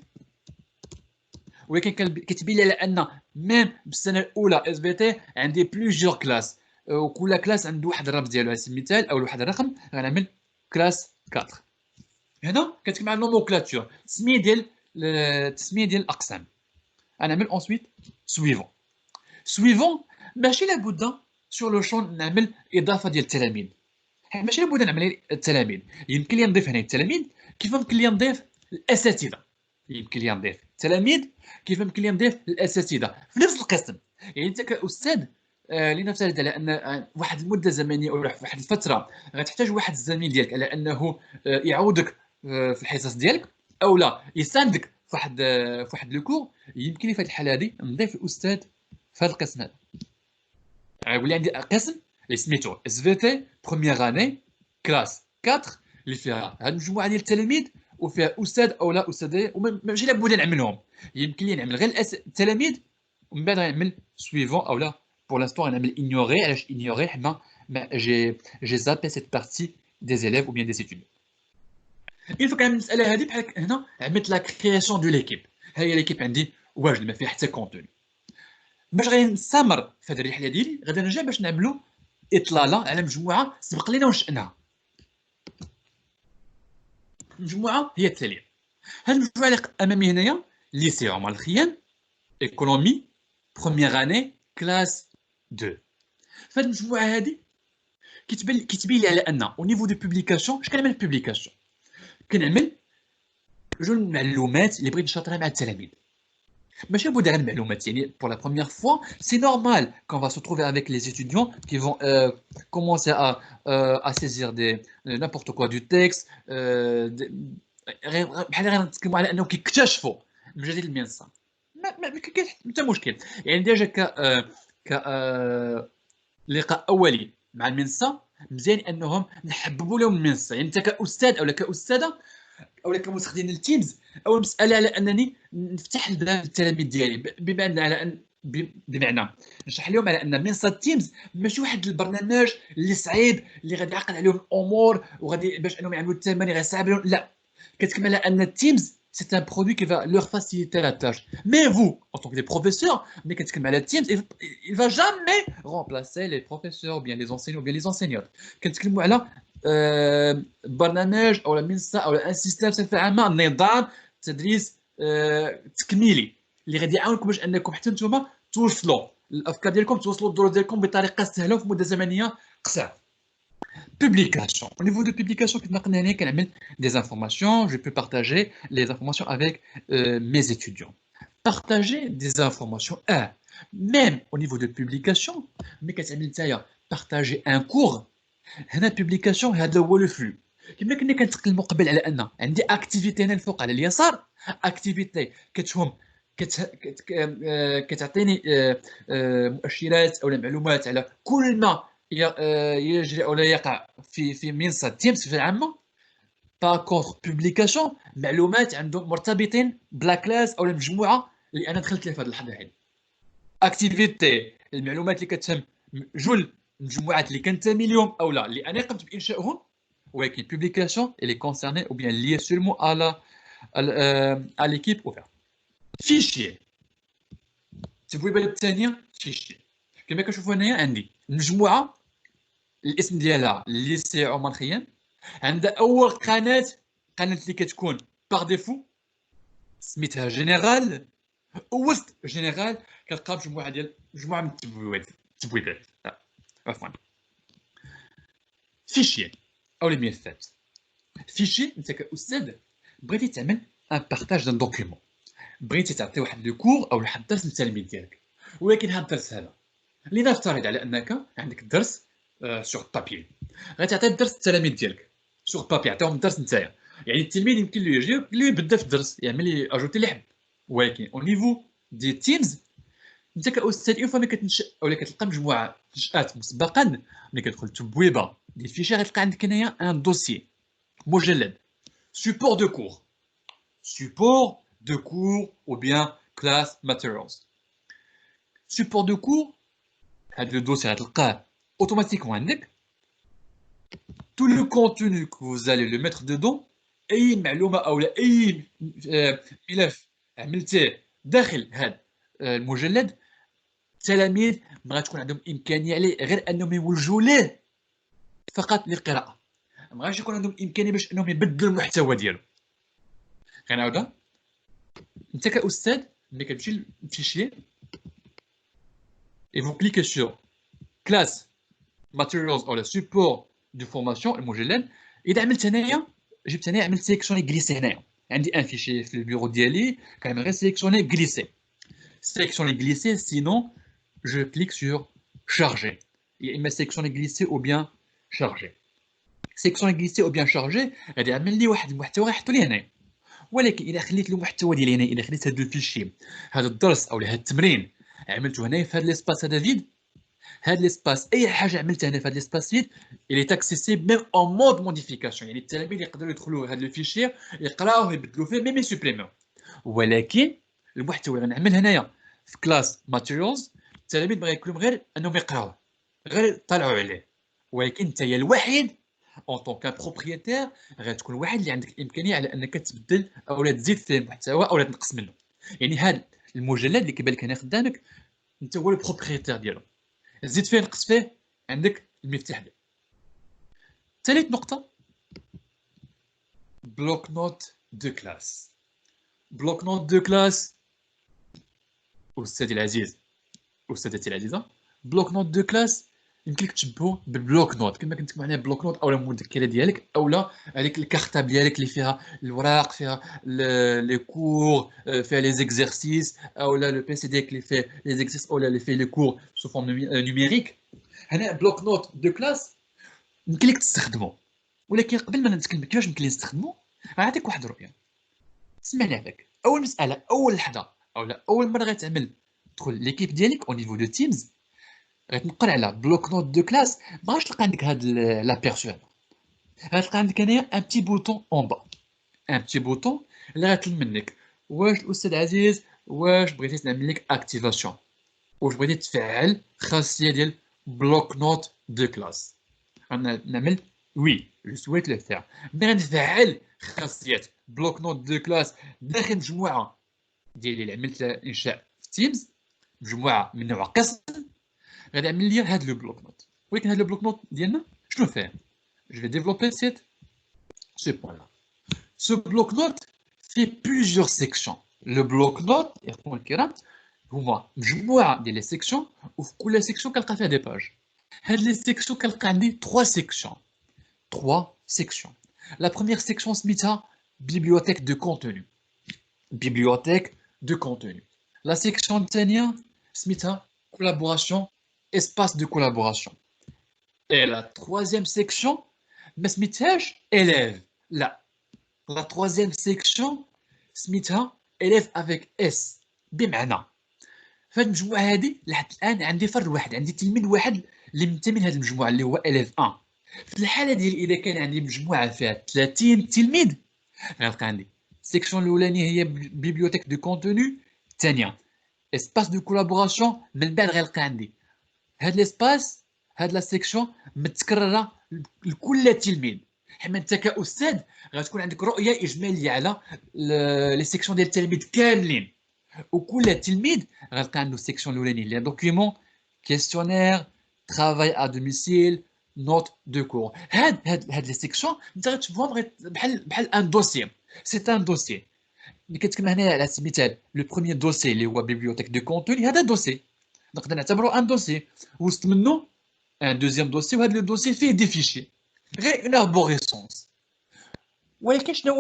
ولكن كتبين لي على ان ميم بالسنه الاولى اس في تي عندي بلوجيور كلاس، وكل كلاس عنده واحد الرمز ديالو. على سبيل المثال او واحد الرقم، غنعمل كلاس 4. هنا كتكتب مع النوموكلاتور التسميه ديال الاقسام. غنعمل انسويت سويفون. ماشي لابد سور لو شون نعمل اضافه ديال التلاميذ، ماشي لابد نعمل التلاميذ. يمكن لي نضيف هنا التلاميذ كيف يمكن لي نضيف الاساتذه. يمكن لي نضيف التلاميذ كيف يمكن لي نضيف الاساتذه في نفس القسم. يعني انت كاستاذ لنفترض على ان واحد المده زمنيه او واحد الفتره غتحتاج واحد الزميل ديالك على انه يعاودك في الحصص ديالك او لا يساندك في واحد لو كور، يمكن لي في هذه الحاله هذه نضيف الاستاذ في هذا القسم هذا. غيولي عندي قسم اللي سميتو اس في تي بروميير اني كلاس 4 اللي فيها هاد المجموعه ديال التلاميذ وفيها استاذ او لا استاذه، وماشي لابد نعملهم. يمكن لي نعمل غير التلاميذ ومن بعد نعمل سويفون او لا. بور لانستون غنعمل ignorer. علاش ignorer؟ حنا جي زابي سيت بارتي دي زيليف او بيان دي ستوديون. اون فوا كنعمل المساله هذه بحال هنا عملت لا كرياسيون دو ليكيب. ها هي ليكيب عندي واجد ما فيها حتى كونتوني. باش غنستمر في هذه الرحله ديالي غادي نرجع باش نعملوا اطلاله على مجموعه سبق لينا ونشأناها. المجموعه هي التاليه. هذه المجموعه اللي امامي هنايا ليسي عمر الخيام ايكونومي بروميير اني كلاس 2. فهاد المجموعه هذه كيتبين لي على ان او نيفو دو بوبليكاسيون اش كنعمل بوبليكاسيون، كنعمل جوج معلومات اللي بغيت نشاطرها مع التلاميذ. ماشي بغيت غير المعلومات، يعني pour la première fois c'est normal qu'on va se trouver avec les étudiants qui vont commencer à saisir des n'importe quoi du texte بحال غير نتكلموا على انهم كيكتشفوا مجادير المنصه. ما كاينش حتى مشكل، يعني ديجا ك لقاء اولي مع المنصه مزيان انهم نحببوا لهم المنصه. يعني انت كاستاذ او كاستاذه او كمستخدم التيمز، اول مساله على انني نفتح الباب للتلاميذ ديالي، بمعنى نشرح لهم على ان منصه تيمز ماشي واحد البرنامج اللي صعيب اللي غادي يعقد عليهم الامور وغادي باش انهم يعملوا التمارين غير صعيب لهم. لا، كتكمل على ان التيمز c'est un produit qui va leur faciliter la tâche. Mais vous, en tant que des professeurs, mais quand tu as Teams, il va jamais remplacer les professeurs, ou bien les enseignants, ou bien les enseignantes. Quand tu as برنامج او منصه او ان سيستم بصفه عامه، نظام تدريس تكميلي اللي غادي يعاونكم باش انكم حتى نتوما توصلوا الافكار ديالكم، توصلوا الدروس ديالكم بطريقه سهله وفي مده زمنيه قصيره. Publication. Au niveau de publication, des informations, je peux partager les informations avec mes étudiants. Partager des informations. Même au niveau de publication, mais partager un cours, هنا publication هذا هو لو فلو. كما كنا كنتكلموا قبل على ان عندي اكتيفيتي هنا الفوق على اليسار، اكتيفيتي كتعطيني مؤشرات او معلومات على كل ما يجري او لا يقع في منصه تيمز في العامه. باكور بوبليكاسيون معلومات عندهم مرتبطين بلا كلاس او المجموعه اللي انا دخلت لها في هذه اللحظه هذه. اكتيفيتي المعلومات اللي كتهم جل المجموعات اللي كنتمي لهم او لا اللي انا قمت بانشائهم، ولكن بوبليكاسيون اللي كونسيرني او بيان ليي سولمون à l'équipe ouverte. فيشي التبويبه الثانيه فيشي. كما كنشوفوا هنايا عندي المجموعه الاسم ديالها ليسي عمر خيام، عندها اول قناه اللي كتكون باغ ديفو سميتها جينيرال، وسط جينيرال كنلقى مجموعه من التبويبات عفوا فيشي او لي ملفات. فيشي انت كاستاذ بغيتي تعمل ان بارطاج دان دوكيومون، بغيتي تعطي واحد لو كور او واحد الدرس للتلاميذ ديالك، ولكن هذا الدرس هذا لنفترض على انك عندك درس سور بابي، غتعطي الدرس للتلاميذ ديالك سور بابي، عطيهم الدرس نتايا، يعني التلميذ يمكن له يجي اللي يبدا في الدرس يعمل لي اجوتي اللي يحب. ولكن او نيفو دي تيمز انت كاستاذ اون فوا ملي كتنشا ولا كتلقى مجموعه نشات مسبقا، ملي كتدخل تبويبه ديال الفيشي غتلقى عندك هنايا ان دوسيي مجلد support de cours ou bien class materials. Support de cours, هذا الدوسي غتلقاه اوتوماتيكمون عندك. tout le contenu que vous allez le mettre dedans، اي معلومه او اي ملف عملتيه داخل هذا المجلد، التلاميذ ما غتكون عندهم امكانيه عليه غير انهم يوجهوا ليه فقط للقراءه، ما غاديش يكون عندهم امكانيه باش انهم يبدلوا المحتوى ديالو. غنعاودها، انت كاستاذ ملي كتمشي للفيشي et vous cliquez sur classe materials او support de formation المجلد، اذا عملت هنايا جبت هنايا عملت سيليكسيوني غليسي، هنايا عندي ان فيشي في البيرو ديالي كنعمل غير سيليكسيوني غليسي sinon je clique sur charger، يا اما سيليكسيوني غليسي ou bien charger. سيكسيون غليسي او بيان شارجي غادي يعمل لي واحد المحتوى غيحطو لي هنايا، ولكن الا خليت المحتوى ديالي هنا، الا خليت هذا الفيشي هذا الدرس او هذا التمرين عملته هنايا في هذا ليسباس هذا فيد، هذا ليسباس اي حاجه عملتها هنا في هذا ليسباس فيد اللي تاكسيسيبل ميم اون مود موديفيكاسيون، يعني التلاميذ يقدروا يدخلوا هذا الفيشي يقراوه يبدلوا فيه ميم يسوبريميو. ولكن المحتوى اللي غنعمل هنايا في كلاس ماتيريالز التلاميذ ما غيكونوا غير انهم يقراوه غير يطلعوا عليه، ولكن انت هي الوحيد en tant qu'un propriétaire غتكون واحد اللي عندك الامكانيه على انك تبدل او تزيد فيه المحتوى او تنقص منه. يعني هذا المجلد اللي كيبان لك هنا قدامك انت هو البروبريتير ديالو، زيد فيه نقص فيه عندك المفتاح ديالو. ثالث نقطه bloc-notes de classe. Bloc-notes de classe. أستاذي العزيز أستاذتي العزيزة بلوك نوت دو كلاس يمكن لك تشبهو بالبلوك نوت كما كنت معناها بلوك نوت اولا المذكره ديالك اولا هذيك الكارطاب ديالك اللي فيها الوراق فيها لي كور فيها لي زيكزارسيس اولا لو بي سي ديالك اللي فيه لي زيكزارسيس اولا اللي فيه لي كور سو فورم نيميريك. هنا بلوك نوت دو كلاس يمكن لك تستخدمو ولكن قبل ما نتكلم كيفاش يمكن نستخدمو غنعطيك واحد الرؤيه. سمعني هذاك اول مساله اول لحظه اولا اول مره غتعمل تدخل ليكيب ديالك او نيفو دو تيمز غتنقر على بلوك نوت دو كلاس ما غاش تلقى عندك هاد لابيرسو هذا غتلقى عندك هنايا ان بتي بوطون اون با ان بتي بوطون اللي غيطلب منك واش الاستاذ عزيز واش بغيتي نعمل لك اكتيفاسيون واش بغيتي تفعل خاصيه ديال بلوك نوت دو كلاس. نعمل وي جو سويت لو فير ملي غنفعل خاصيه بلوك نوت دو كلاس داخل مجموعه ديال اللي عملت انشاء في تيمز مجموعه من نوع قسم غادي نعمل لي هاد لو بلوك نوت. ولكن هاد لو بلوك نوت ديالنا شنو فيه؟ جو في ديفلوبي ce point là. Ce bloc note fait plusieurs sections. Le bloc note يا الكرام هما مجموعه ديال لي سيكسيون وفي كل سيكسيون كنلقى فيها دي باج. هاد لي سيكسيون كنلقى عندي 3 سيكسيون. 3 سيكسيون. La première section سميتها bibliothèque de contenu. Bibliothèque de contenu. La section الثانيه سميتها collaboration espace de collaboration. Et la troisième section ما سميتهاش élève. لا. La troisième section سميتها élève avec S. بمعنى في هذه المجموعه هذه لحد الان عندي فرد واحد عندي تلميذ واحد اللي منتمي لهذه المجموعه اللي هو élève 1. في الحاله ديال اذا كان عندي مجموعه فيها 30 تلميذ غنلقى عندي السيكسيون الاولانيه هي بيبليوتيك دو كونتوني الثانيه espace de collaboration من بعد غنلقى عندي هاد ليسباس هاد لا سيكسيون متكرره لكل تلميذ. حما انت كاستاذ غتكون عندك رؤيه اجماليه على لي سيكسيون ديال التلاميذ كاملين وكل تلميذ غتلقى عنده السيكسيون الاولانيه اللي دوكيومون كيستيونير ترافاي ا دوميسيل نوت دو كور. هاد لي سيكسيون انت غتشوفهم بحال ان دوسي سي ان دوسي اللي كتكتب هنايا على سبيل المثال لو بروميير دوسي اللي هو بيبليوتيك دو كونتوني هذا دوسي نقدر نعتبرو ان دوسي وسط منه ان دوزيام دوسي وهذا لو دوسي فيه دي فيشي غير اون اربوريسونس. ولكن شنو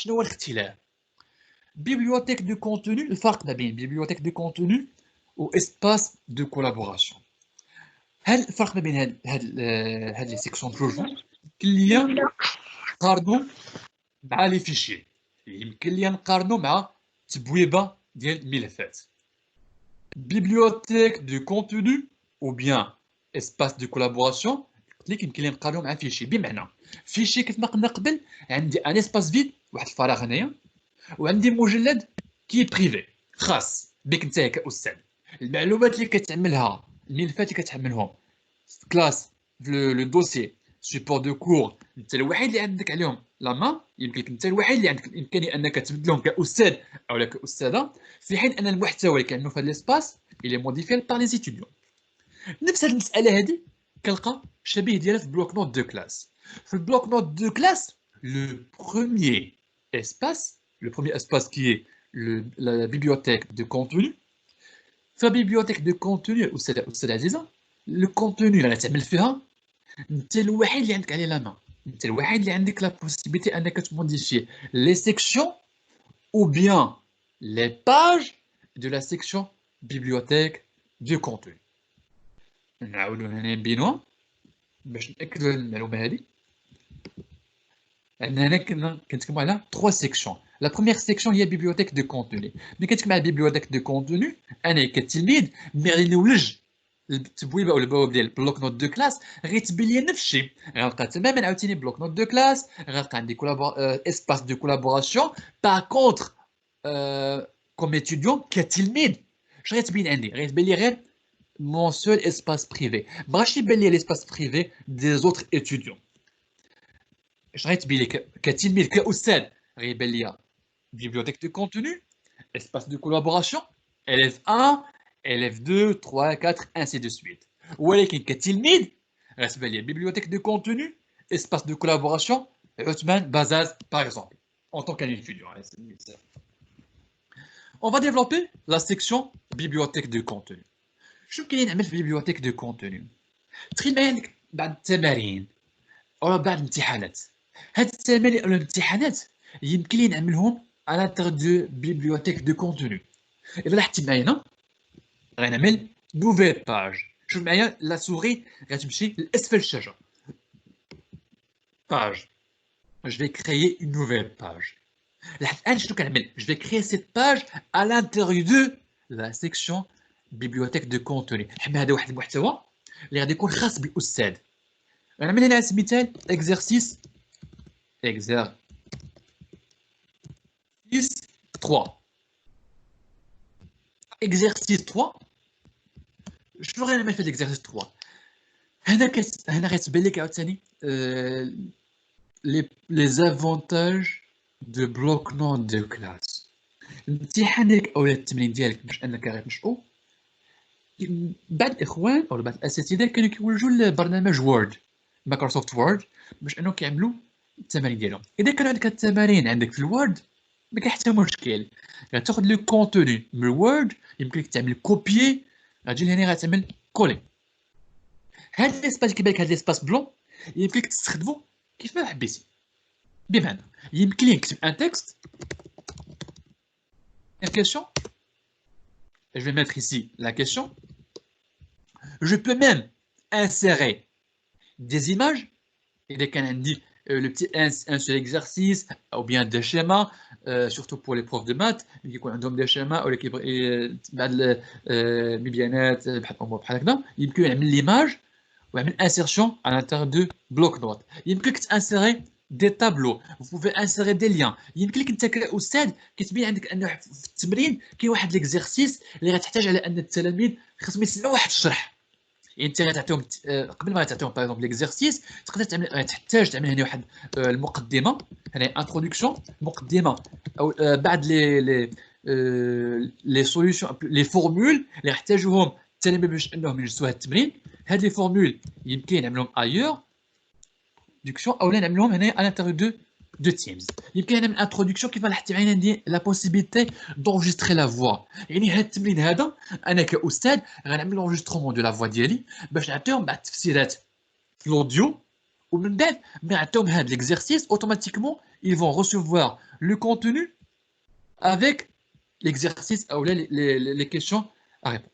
هو الاختلاف؟ بيبليوتيك دو كونتوني الفرق ما بين بيبليوتيك دو كونتوني و اسباس دو كولابوراسيون. هل الفرق ما بين هاد لي سيكسيون بجوج اللي نقارنو مع لي فيشي يمكن لي نقارنو مع تبويبه ديال الملفات. بيبليوتيك دو كونتوني ou bien espace de collaboration قلت يمكن لي نقارنو مع فيشي. بمعنى فيشي كيف ما قلنا قبل عندي ان اسباس فيد واحد الفراغ هنايا وعندي مجلد كي بريفي خاص بك انت كاستاذ. المعلومات اللي كتعملها الملفات اللي كتحملهم كلاس في لو دوسي سيبور دو كور انت الوحيد اللي عندك عليهم لا مان يمكن انت الوحيد اللي عندك الامكانيه انك تبدلهم كاستاذ او كاستاذه في حين ان المحتوى اللي كانوا في هذا ليسباس اللي موديفي بار لي ستوديون. نفس هذه المساله هذه كنلقى شبيه ديالها في بلوك نوت دو كلاس. في البلوك نوت دو كلاس لو بروميير espace qui est la bibliothèque de contenu. في bibliothèque de contenu أستاذ عزيزة لو كونتوني اللي غتعمل فيها انت الوحيد اللي عندك عليه لا مان انت الوحيد اللي عندك لا بوسيبيتي انك تموديفي لي سيكسيون ou bien les pages de la section bibliothèque du contenu. نعاودو هنا نبينوها باش ناكدو على المعلومه هذه. هنا كنتكلموا على 3 سيكسيون. لا بروميير سيكسيون هي بيبليوتيك دو كونتوني. ملي كنتكلم على بيبليوتيك دو كونتوني انا كتلميذ ملي غادي نولج التبويبه او البواب ديال بلوك نوت دو كلاس غيتبين لي نفس الشيء غنلقى تماما عاوتاني بلوك نوت دو كلاس غنلقى عندي اسباس دو كولابوراسيون. باغ كونتر كوم ايتيديون كتلميذ اش غيتبين عندي؟ غيتبان لي غير mon seul espace privé. مابغاش يبان لي l'espace privé des autres étudiants. اش غيتبين لي كتلميذ كاستاذ غيبان لي bibliothèque de contenu espace de collaboration élève 1 élève 2 3 4 ainsi de suite. ولكن كتلميذ غتبان لي bibliothèque de contenu espace de collaboration Othman Bazaz, par exemple, en tant qu'étudiant. On va développer la section bibliothèque de contenu. Je vais faire bibliothèque de contenu. تخيل بعد التمارين أو بعد الامتحانات. هاد التمارين أو الامتحانات يمكن لي نعملهم على لانتيغ دو bibliothèque de contenu. إذا لاحظتي معايا هنا غنعمل نوفيل باج. شوف معايا لا سوري غتمشي لأسفل الشاشة. Page. Je vais créer une nouvelle page. Je vais créer cette page à l'intérieur de la section bibliothèque de contenu. هذا واحد المحتوى اللي غادي يكون خاص بالأستاذ. غنعمل هنا مثال exercice 3. Exercice 3. شنو غنعمل في l'exercice 3 هنا غتبان لك عاوتاني les avantages de bloc-notes de classe. الامتحان ديالك او التمرين ديالك باش انك غتنشئو بعض الاخوان او بعض الاساتذه كانوا كيولجوا لبرنامج وورد مايكروسوفت وورد باش انه كيعملوا التمارين ديالهم. اذا كان عندك التمارين عندك في الوورد ما كاين حتى مشكل، غتاخذ لو كونتوني من الوورد يمكن لك تعمل كوبيي غتجي لهنا غتعمل كولي. هاد ليسباس كيبان لك هاد ليسباس بلون يمكن لك تستخدمو كيف ما حبيتي. بمعنى يمكن لي نكتب ان تكست une question. Je vais mettre ici la question. Je peux même insérer des images. Et dès qu'on dit le petit un seul exercice ou bien des schémas, surtout pour les profs de maths, qui ont des schémas ou l'équipe bien-être, il peut mettre l'image ou une insertion à l'intérieur de bloc-notes. Il peut insérer des tableaux, vous pouvez insérer des liens. يمكن لك انت كاستاذ كتبين عندك انه في التمرين كاين واحد ليكزيرسيس اللي غتحتاج على ان التلاميذ خصهم يسمعوا واحد الشرح. يعني انت غتعطيهم قبل ما تعطيهم باغ اكزومبل ليكزيرسيس تقدر تعمل تحتاج تعمل هنا واحد المقدمه، هنا انتروداكسيون مقدمه او بعد لي سوليوشن لي فورمول اللي يحتاجوهم التلاميذ باش انهم يجلسوا هذا التمرين. هاد لي فورمول يمكن نعملهم ايور او لا نعملهم هنا à l'intérieur de Teams. يمكن نعمل انتروداكسيون كيف لاحظتي معايا ندير لا بوسيبيليتي دونجستري لا فوا. يعني هذا التمرين هذا انا كاستاذ غنعمل لونجسترومون دو لا فوا ديالي باش نعطيهم بعض التفسيرات في الاوديو ومن بعد نعطيهم هذا ليكزيرسيس اوتوماتيكمون ils vont recevoir le contenu avec l'exercice ou les questions à répondre.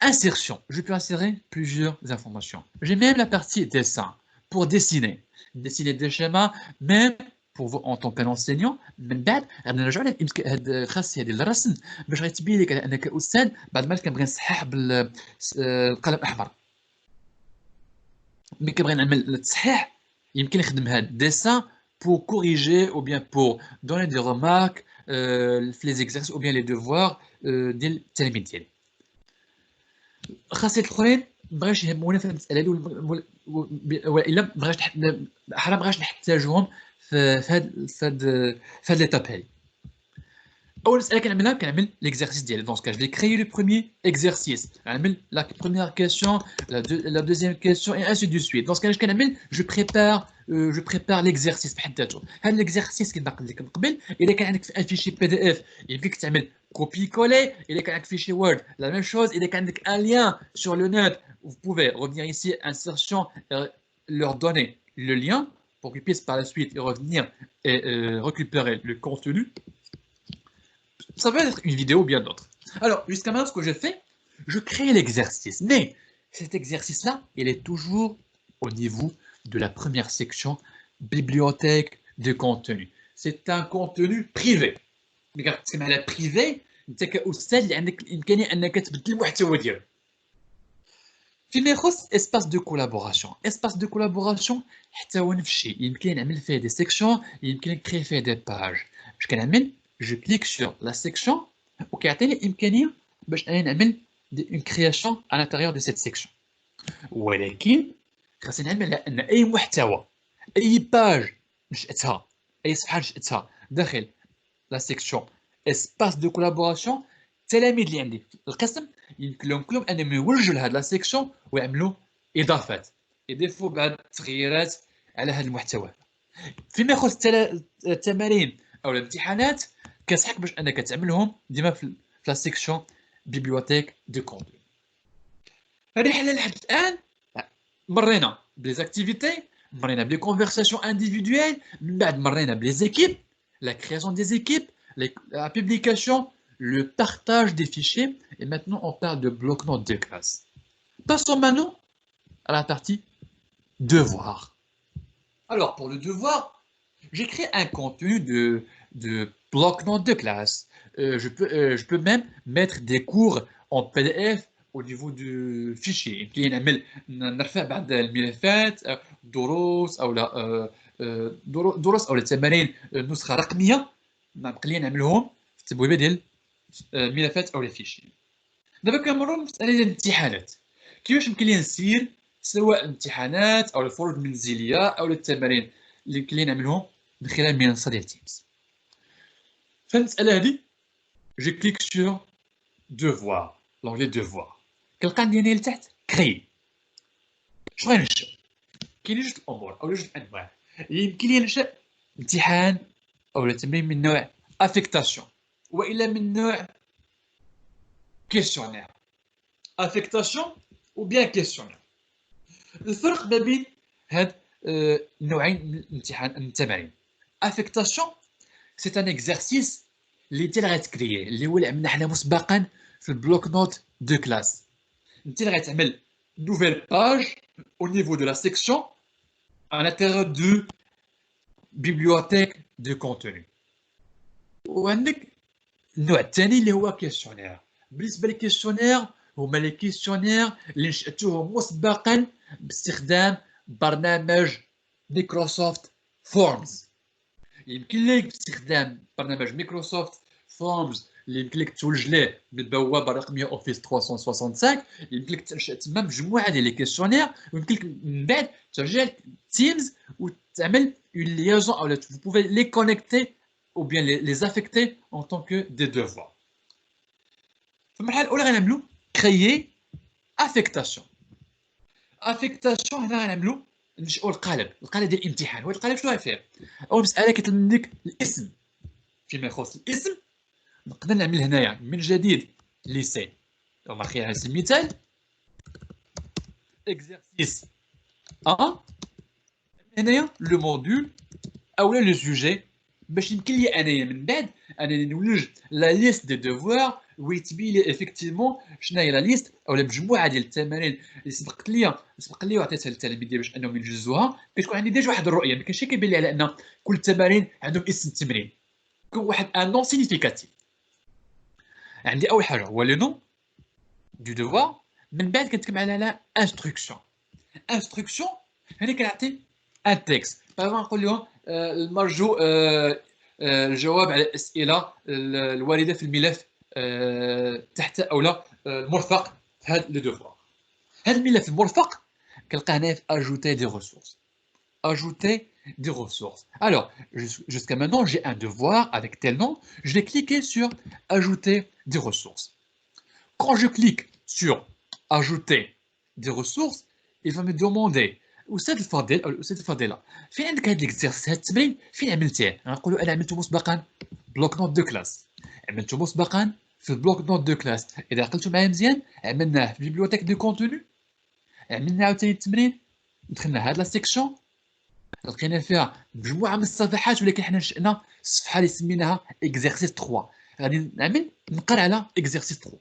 Insertion. Je peux insérer plusieurs informations. J'ai même la partie dessin. Pour dessiner des schémas, même pour vous en tant qu'enseignant. من بعد غادي نرجعوا هاد خاص هذه الرسم باش غيتبين لك انك استاذ بعد ما كنبغي نصحح بالقلم الاحمر. ملي كنبغي نعمل التصحيح يمكن نخدم هاد ديسان pour corriger ou bien pour donner des remarques les exercices ou bien les devoirs ديال التلاميذ ديالي. الخاصيات الاخرين مبغاش يهمونا في المساله هذه والا مبغاش نحتاجهم في هاد ليتاب هذه. اول مساله كنعمل ليكزيرسيس ديالي. دونك je vais créer le premier exercice. نعمل la première question, la deuxième question et ainsi de suite. Donc اش كنعمل je prépare l'exercice بحد ذاته. هذا الاكزرسيس كما قلت لك من قبل اذا كان عندك في فيشي PDF يمكنك تعمل copier coller. اذا كان عندك فيشي Word la même chose. اذا كان عندك un lien sur le net vous pouvez revenir ici insertion leur donner le lien pour qu'ils puissent par la suite revenir et récupérer le contenu. Ça peut être une vidéo ou bien d'autres. Alors, jusqu'à maintenant, ce que je fais, je crée l'exercice. Mais cet exercice-là, il est toujours au niveau de la première section bibliothèque de contenu. C'est un contenu privé. Regarde, c'est mal privé. انت كاستاذ اللي عندك الامكانيه انك تبدل المحتوى ديالك. فيما يخص اسباس دو كولابوراسيون. اسباس دو كولابوراسيون حتى هو نفس الشيء يمكن نعمل فيه دي سيكسيون يمكن نكري فيه دي باج. اش كنعمل je clique sur la section وكيعطيني الامكانيه باش انا نعمل une création à l'intérieur de cette section. ولكن خاصني نعمل ان اي محتوى اي باج نشأتها اي صفحه نشأتها داخل لا سيكسيون اسباس دو كولابوراسيون التلاميذ اللي عندي في القسم يمكن لهم كلهم انهم يوجهوا لهاد لا سيكسيون ويعملوا اضافات. دي فوا بعد التغييرات على هذا المحتوى. فيما يخص التمارين او الامتحانات كيصحك باش انك تعملهم ديما في لا سيكسيون بيبليوتيك دو كونتوني. الرحله لحد الان مرينا بليزاكتيفيتي، مرينا بلي كونفرساسيون انديفيدويل، من بعد مرينا بليزيكيب، لا création des équipes, la publication, le partage des fichiers, et maintenant on parle de bloc-notes de classe. Passons maintenant à la partie devoir. Alors pour le devoir, j'ai créé un contenu de bloc-notes de classe. Je peux même mettre des cours en PDF au niveau du fichier. يمكن نعمل نرفع بعض الملفات دروس او لا دروس او التمارين نسخه رقميه نقدر نعملهم في التبويبه ديال الملفات او الفيشي. دابا كنمروا لمساله ديال الامتحانات. كيفاش يمكن لي نسير سواء الامتحانات او الفروض المنزليه او التمارين اللي يمكن لي نعملهم من خلال المنصه ديال تيمز. فالمساله هذه جو كليك سور devoir لونغلي devoir كنلقى عندي لتحت كري. شنو غننشأ؟ كاينين جوج الامور او جوج الانواع. يمكن لي ننشأ امتحان او تمرين من نوع افيكتاسيون والا من نوع كيسيونير. افيكتاسيون ou bien questionnaire. الفرق ما بين هاد النوعين من الامتحان التمارين. affectation c'est un exercice اللي انت اللي غتكرييه اللي هو اللي عملنا حنا مسبقا في البلوك نوت دو كلاس. انت اللي غتعمل نوفيل باج au niveau de la section à l'intérieur de bibliothèque de contenu. وعندك النوع الثاني اللي هو كيسيونير. بالنسبه للكيسيونير هما لي كيسيونير اللي نشأتوهم مسبقا باستخدام برنامج مايكروسوفت فورمز. يمكن لك باستخدام برنامج مايكروسوفت فورمز اللي يمكن لك تولج ليه بالبوابه الرقميه اوفيس 365 يمكن لك تنشأ تما مجموعه ديال لي كيسيونير ويمكن لك من بعد ترجع تيمز وتعمل اون ليازون او vous pouvez les connecter ou bien les affecter en tant que des devoirs. في المرحله الاولى غنعملوا créer affectation. affectation هنا غنعملوا ننشئوا القالب ديال الامتحان. هو القالب شنو فيه؟ اول مساله كيطلب منك الاسم. فيما يخص الاسم نقدر نعمل هنايا من جديد ليسي وماركي على سبيل المثال exercice 1 هنايا لو موديل اولا لو سوجي باش يمكن لي انايا من بعد انني نولج لا ليست دي دوفوار ويتبين لي افيكتيفمون شنو هي لا ليست اولا مجموعه ديال التمارين اللي سبق لي وعطيتها للتلاميذ ديالي باش انهم ينجزوها. كتكون عندي ديجا واحد الرؤيه ما كاينش كيبان لي على ان كل التمارين عندهم اسم التمرين كون واحد ان نون سينيفيكاتيف. عندي اول حاجه هو لو نون دو دوفوار. من بعد كنتكلم على انستركسيون. انستركسيون هنا كنعطي ان تكست باغ نقول لهم المرجو الجواب على الاسئله الوارده في الملف تحت اولا المرفق هذا لو دوفوار. هذا الملف المرفق كنلقى هنا في ajouter des ressources. ajouter des ressources. Alors jusqu'à maintenant j'ai un devoir avec tel nom, je vais cliquer sur ajouter des ressources. Quand je clique sur ajouter des ressources, il va me demander أستاذ الفاضل أو الأستاذ الفاضلة فين عندك هذا الإكزرسيس هذا التمرين فين عملتيه؟ غنقولوا أنا عملته مسبقا بلوك نوت دو كلاس. عملته مسبقا في البلوك نوت دو كلاس. إذا عقلتوا معايا مزيان عملناه في بيبليوتيك دو كونتوني. عملنا عاوتاني التمرين دخلنا هاد لا سيكسيون لقينا فيها مجموعة من الصفحات ولكن حنا نشأنا الصفحة اللي سميناها إكزرسيس 3. غادي نقرا على إكزرسيس 3.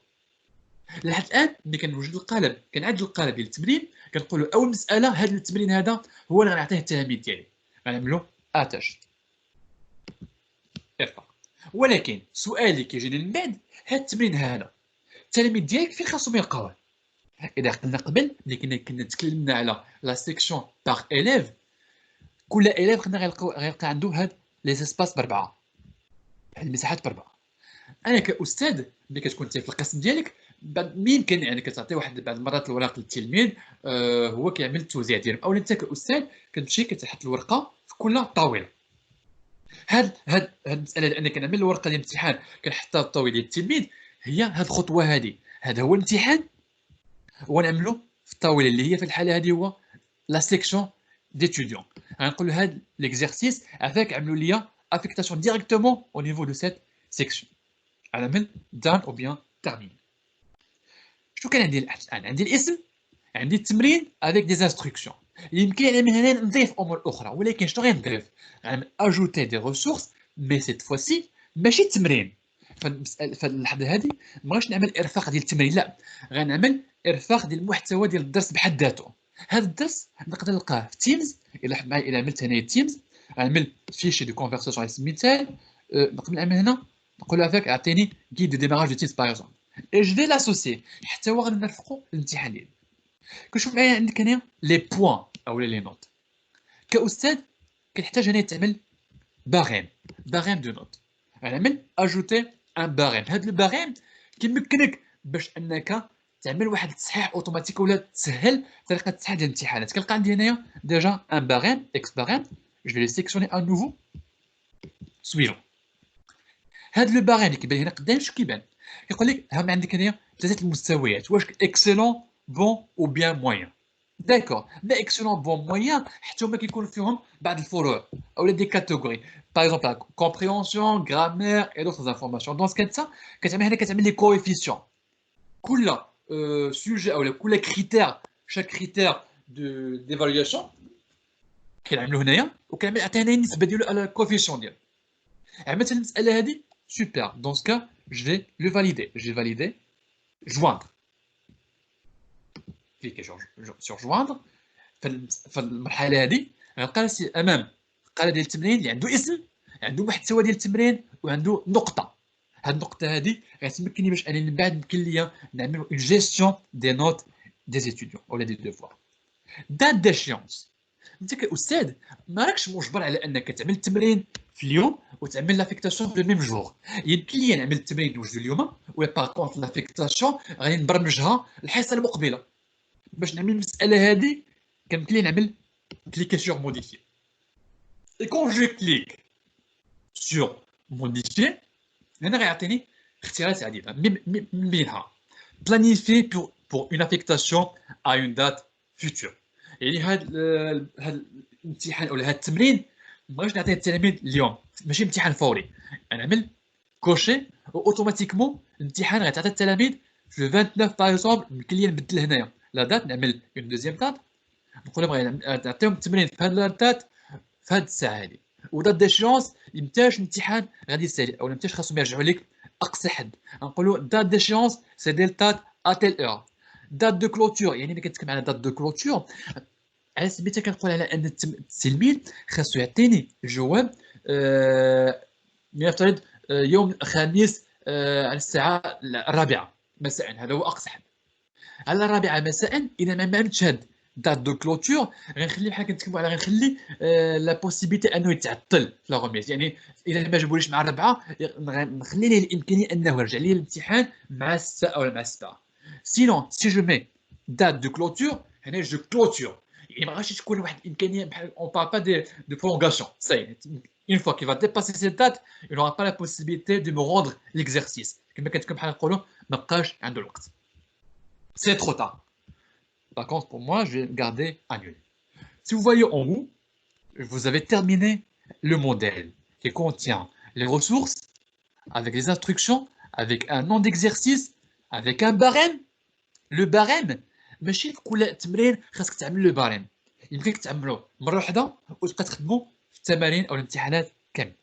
لحد الان ملي كنوجد القالب كنعد القالب ديال التمرين كنقولوا اول مساله هذا التمرين هذا هو اللي غنعطيه التلاميذ ديالي غنعملو اتاش ارفع. ولكن السؤال اللي كيجيني من بعد هذا التمرين هذا التلاميذ ديالك فين خاصهم يلقاوه؟ اذا قلنا قبل ملي كنا تكلمنا على لا سيكسيون باغ اليف كل اليف خلينا غيلقى عنده هاد لي سباس باربعه هاد المساحات باربعه. انا كاستاذ ملي كتكون انت في القسم ديالك يمكن يعني كتعطي واحد بعض المرات الوراق للتلميذ هو كيعمل التوزيع ديالهم او انت كاستاذ كتمشي كتحط الورقه في كل طاوله. هاد المساله ديال انك كنعمل الورقه ديال الامتحان كنحطها في الطاوله ديال التلميذ هي هاد الخطوه هذا هو الامتحان ونعملو في الطاوله اللي هي في الحاله هذه هو لا سيكسيون d'étudiants. L'exercice avec un lien affectation directement au niveau de cette section. على من done ou bien terminé. شو كان عندي الآن؟ عندي الاسم، عندي التمرين avec des instructions. يمكن أنا من هنا نضيف أمور أخرى، ولكن شنو غنضيف؟ ajouter des ressources، mais cette fois-ci ماشي تمرين. فهاد اللحظة هذه ما غاش نعمل إرفاق ديال التمرين، لا، غنعمل إرفاق ديال المحتوى ديال الدرس بحد ذاته. هذا الدرس نقدر نلقاه في تيمز، إلا عملت هنايا تيمز، غنعمل فيشي دو كونفرساسيون على سبيل المثال، نقدر نعمل هنا نقول له avec اعطيني guide de démarrage de Teams par exemple et je vais l'associer حتى هو غنرفقوا الامتحان ديالي. كنشوف معايا عندك هنا لي بوين اولا لي نوت. كاستاذ كنحتاج هنا تعمل باغيم دو نوت، غنعمل اجوتي ان باغيم. هذا الباغيم كيمكنك باش انك تعمل واحد التصحيح اوتوماتيك ولا تسهل طريقه التصحيح ديال الامتحانات. كنلقى عندي هنايا ديجا ان باغيم اكس باغيم، جو في لي سيكسيوني ان نوفو سويفون. هذا لو باغيم اللي كيبان هنا قدام شنو كيبان؟ كيقول لك ها عندك هنايا ثلاثه المستويات، واش اكسلون بون او بيان موين. داكور، لا اكسلون بون موين حتى هما كيكونوا فيهم بعض الفروع اولا دي كاتيجوري، باغ اكزومبل كومبريونسيون، غرامير اي دوطخ انفورماسيون. دونك كتعمل هنا كتعمل لي كويفيسيون كل سوجي اولا كل كريتير، شاك كريتير ديفالواسيون كنعملو هنايا، وكنعمل عطينا النسبه ديالو على الكوفيسيون ديالو. عملت المساله هذه super. Dans ce cas, je vais le valider. Je vais valider, joindre. Cliquez sur joindre. في المرحله هذه غنلقى راسي امام القاله ديال التمرين اللي عنده اسم، عنده محتوى ديال التمرين، وعنده نقطه. هذه النقطه هذه غتمكنني باش انني من بعد يمكن ليا نعمل اون جيستيون دي نوت دي ستوديون ولا دي دوفوار. دات ديشيونس، انت كاستاذ ما راكش مجبر على انك تعمل التمرين في اليوم وتعمل لافيكتاسيون في الميم جور. يمكن لي نعمل التمرين نوجدو اليوم، ولا باغ كونط لافيكتاسيون غادي نبرمجها الحصه المقبله. باش نعمل المساله هذه كيمكن لي نعمل كليكي سور موديفي. اي كون جو كليك سور موديفي هنا غيعطيني اختيارات عديده من بينها بلانيفي بور اون افيكتاسيون ا اون دات فيتور. يعني هاد الامتحان ولا هاد التمرين مابغيتش نعطيه التلاميذ اليوم، ماشي امتحان فوري. نعمل كوشي اوتوماتيكمون الامتحان غيتعطى التلاميذ في 29 باغ اكزومبل. يمكن لي نبدل هنايا لا دات، نعمل اون دوزيام دات، نقول لهم نعطيهم التمرين في هاد لا دات في هاد الساعه هادي، ودات ديشيونس يمتاش الامتحان غادي يسالي او يمتاش خاصهم يرجعوا لك اقصى حد. نقولوا دات ديشيونس سي ديال دات ا تيل اور. دات دو كلوتور يعني ملي كنتكلم على دات دو كلوتور على سبيل المثال كنقول على ان التلميذ خاصو يعطيني جواب نفترض يوم الخميس على الساعه 4 مساء، هذا هو اقصى حد. على 4 مساء اذا ما عملتش هاد دات دو كلوتور غنخلي بحال كنتكلموا على غنخلي لا بوسيبيتي انه يتعطل في لا غوميس. يعني اذا ما جابوليش مع 4 نخلي ليه الامكانيه انه يرجع لي الامتحان مع 6 او مع 7. سينون سي جو مي دات دو كلوتور هنا جو كلوتور، يعني ما غاديش تكون واحد الامكانيه بحال اون بار با دو prolongation. Ça une fois qu'il va dépasser cette date, il n'aura pas la possibilité de me rendre l'exercice. كما كنتكلم بحال نقولوا ما بقاش عنده الوقت. C'est trop tard. Par contre, pour moi, je vais garder annulé. Si vous voyez en haut, vous avez terminé le modèle qui contient les ressources, avec les instructions, avec un nom d'exercice, avec un barème. Le barème, ماشي في كل تمرين خاصك تعمل لو باريم، يمكنك تعملو مره واحده وتبقى تخدمو في التمارين او الامتحانات كامل.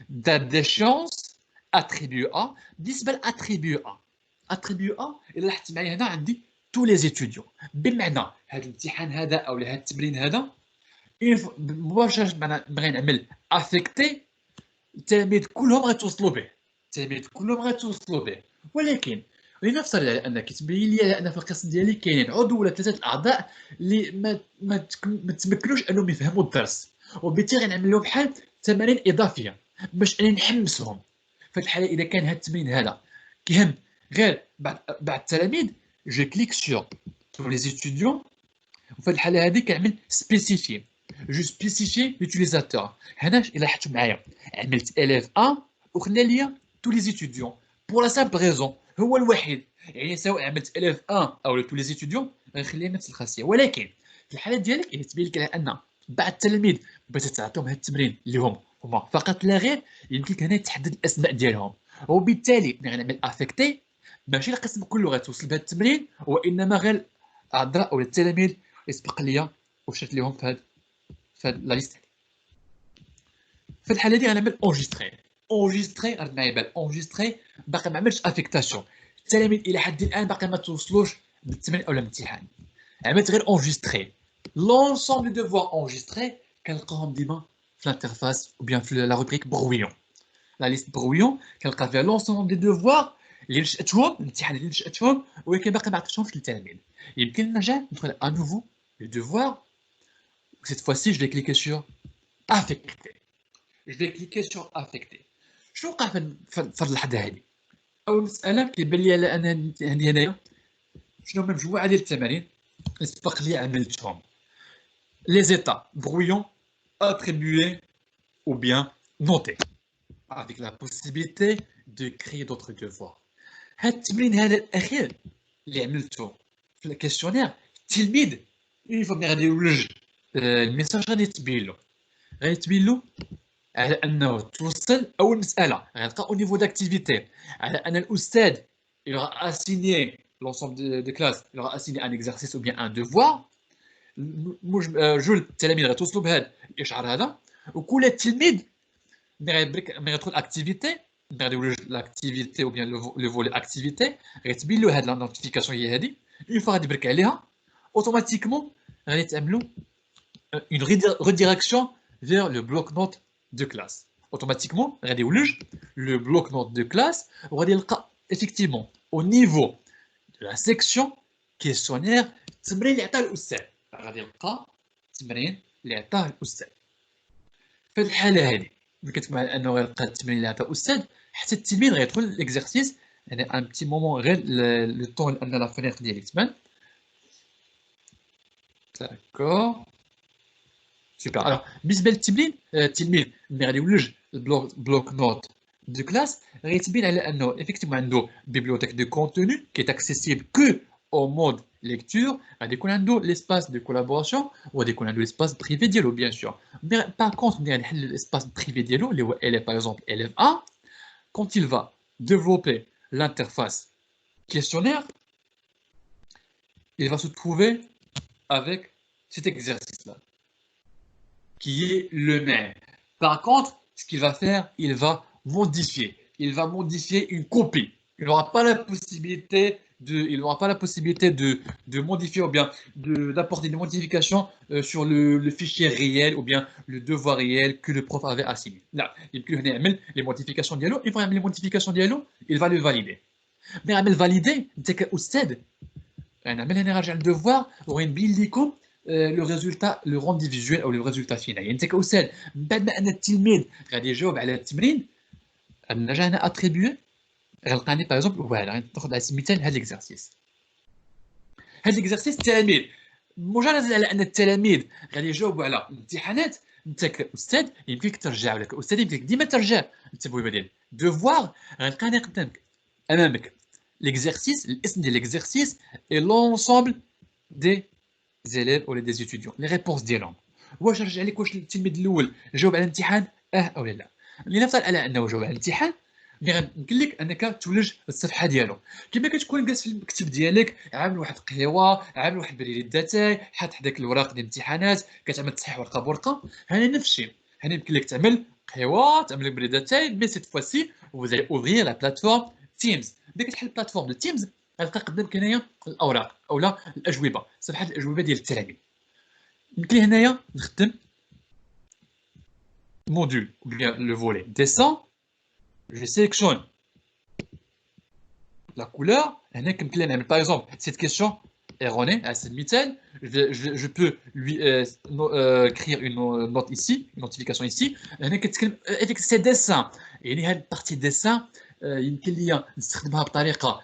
دات ديشيونس اتريبيو ا. بالنسبه لاتريبيو ا، اتريبيو ا الا لاحظت معايا هنا عندي تو لي زيتيديون، بمعنى هذا الامتحان هذا او هذا التمرين هذا مباشره بغي نعمل افيكتي التلاميذ كلهم غيتوصلوا به، التلاميذ كلهم غيتوصلوا به. ولكن لنفترض على ان كتبين لي ان في القسم ديالي كاينين عضو ولا 3 اعضاء اللي ما تمكنوش انهم يفهموا الدرس، وبالتالي غنعمل لهم بحال تمارين اضافيه باش اني نحمسهم. في الحاله اذا كان هذا التمرين هذا كيهم غير بعض التلاميذ، جو كليك سور تو لي ستوديون، وفي الحاله هذه كنعمل سبيسيفي، جو سبيسيفي لوتيليزاتور. هنا الا لاحظتوا معايا عملت اليف 1 وخلى ليا تو لي ستوديون بور لا سامبل ريزون، هو الوحيد. يعني سواء عملت اليف 1 او تو لي ستوديون غنخلي نفس الخاصيه. ولكن في الحاله ديالك تبين لك على ان بعد التلاميذ بغيتي تعطيهم هاد التمرين اللي هما فقط لا غير، يمكن لك هنا تحدد الاسماء ديالهم، وبالتالي ملي غنعمل افيكتي ماشي القسم كله غتوصل بهذا التمرين، وانما غير اعضاء او التلاميذ اللي سبق ليا وشرت لهم في هاد لا ليست. في الحاله دي غنعمل اونجستري رد معايا بال اونجستري، باقي ما عملتش افيكتاسيون. التلاميذ الى حد الان باقي ما توصلوش بالتمرين او الامتحان، عملت غير اونجستري. لونسومبل دو دوفوار اونجستري كنلقاهم ديما في الانترفاس او بيان في لا روبريك برويون. لا ليست برويون كنلقى فيها لونسومبل دي دوفوار اللي نشاتهم، الامتحان اللي نشاتهم ولكن باقي ما عطيتهمش للتلاميذ. يمكن نرجع ندخل ا نوفو لو دوفوار، cette fois-ci je vais cliquer sur affecter. Je vais cliquer sur affecter. شنو وقع في اللحظه هذه؟ اول مساله كيبان لي على انا عندي هنايا شنو هما مجموعه ديال التمارين اللي سبق لي عملتهم. لي زيتا برويون attribuer ou bien noter avec la possibilité de créer d'autres devoirs. هاد التمرين هذا الاخير اللي عملته في الكيسيونير، التلميذ يفهم ملي غادي يولج الميساج غادي تبين له على انه توصل. اول مساله غنلقى او نيفو داكتيفيتي على ان الاستاذ il aura assigné l'ensemble de classe, il aura assigné un exercice ou bien un devoir. جوج التلاميذ غتوصلوا بهذا الاشعار هذا، وكل تلميذ ملي غيدخل اكتيفيتي ملي غادي يولج لاكتيفيتي او بيان لو فولي اكتيفيتي غتبين له هاد لا نوتيفيكاسيون هي هذه. اون فوا غادي يبرك عليها اوتوماتيكمون غادي تعملوا une redirection vers le bloc-notes de classe. Automatiquement, غادي يولج le bloc-notes de classe وغادي يلقى effectivement au niveau de la section questionnaire التمرين اللي عطاه الاستاذ. غادي يلقى التمرين اللي عطاه الاستاذ. في الحاله هذه ملي كتكون على انه غيلقى التمرين اللي عطاه الاستاذ، حتى التلميذ غيدخل ليكزارسيس. يعني ان بتي مومون غير لو طون ان لا فينيتر ديالي تبان. داكور سوبر. alors بالنسبه للتمرين التلميذ ملي غادي يولج البلوك نوت دو كلاس غيتبين على انه افيكتيفمون عنده بيبليوتيك دو كونتوني كي اكسيسيبل كو او مود ليكتور. غادي يكون عنده ليسباس دو كولابوراسيون وغادي يكون عنده ليسباس بريفي ديالو بيان سور. مي باغ كونط ملي غادي يحل ليسباس بريفي ديالو اللي هو élève par exemple élève 1 quand il va développer l'interface questionnaire il va se trouver avec cet exercice là qui est le même. Par contre, ce qu'il va faire, il va modifier une copie. Il n'aura pas la possibilité de modifier ou bien d'apporter des modifications sur le fichier réel ou bien le devoir réel que le prof avait assigné. Là, il peut les modifications dialogue, il va les modifications dialogue, il va le valider. Mais il va le valider, c'est que Oustad, on a mis le devoir, on a mis le résultat, le rendu visuel ou le résultat final. يعني انت كأستاذ بعد ما ان التلميذ غادي يجاوب على التمرين نرجع انا اتريبيو غنلقاني باغ اكزومبل فوالا غناخذ على سبيل المثال هذا ليكزارسيس. هذا ليكزارسيس التلاميذ مجرد على ان التلاميذ غادي يجاوبوا على الامتحانات، انت كأستاذ يمكنك ترجع ولا كأستاذ يمكنك ديما ترجع للتبويبه ديال دوفوار. غنلقاني قدامك امامك ليكزارسيس، الاسم ديال ليكزارسيس اي لونسومبل دي élèves ou des étudiants les réponses ديالهم. واش رجع لك واش التلميذ الاول جاوب على الامتحان او لا. لنفترض على انه جاوب على الامتحان يمكن لك انك تولج الصفحه ديالو كما كتكون جالس في المكتب ديالك عامل واحد قهوه، عامل واحد بريد داتاي، حاط حداك الوراق ديال الامتحانات كتعمل تصحيح ورقه بورقه. هنا نفس الشيء، هنا يمكن لك تعمل قهوه، تعمل بريد داتاي، مي سيت فواسي vous allez ouvrir la plateforme Teams. ملي كتحل البلاتفورم ديال Teams غتلقى قدامك هنايا الاوراق اولا الاجوبه، صفحه الاجوبه ديال التلاميذ. يمكن لي هنايا نخدم موديول ou bien le volet dessin. Je sélectionne la couleur. هنا يمكن لي نعمل par exemple cette question erronée à ce المثال. Je peux lui écrire une note ici, une notification ici. هنا كتكلم avec ces dessins. يعني هاد البارتي ديسان يمكن لي نستخدمها بطريقه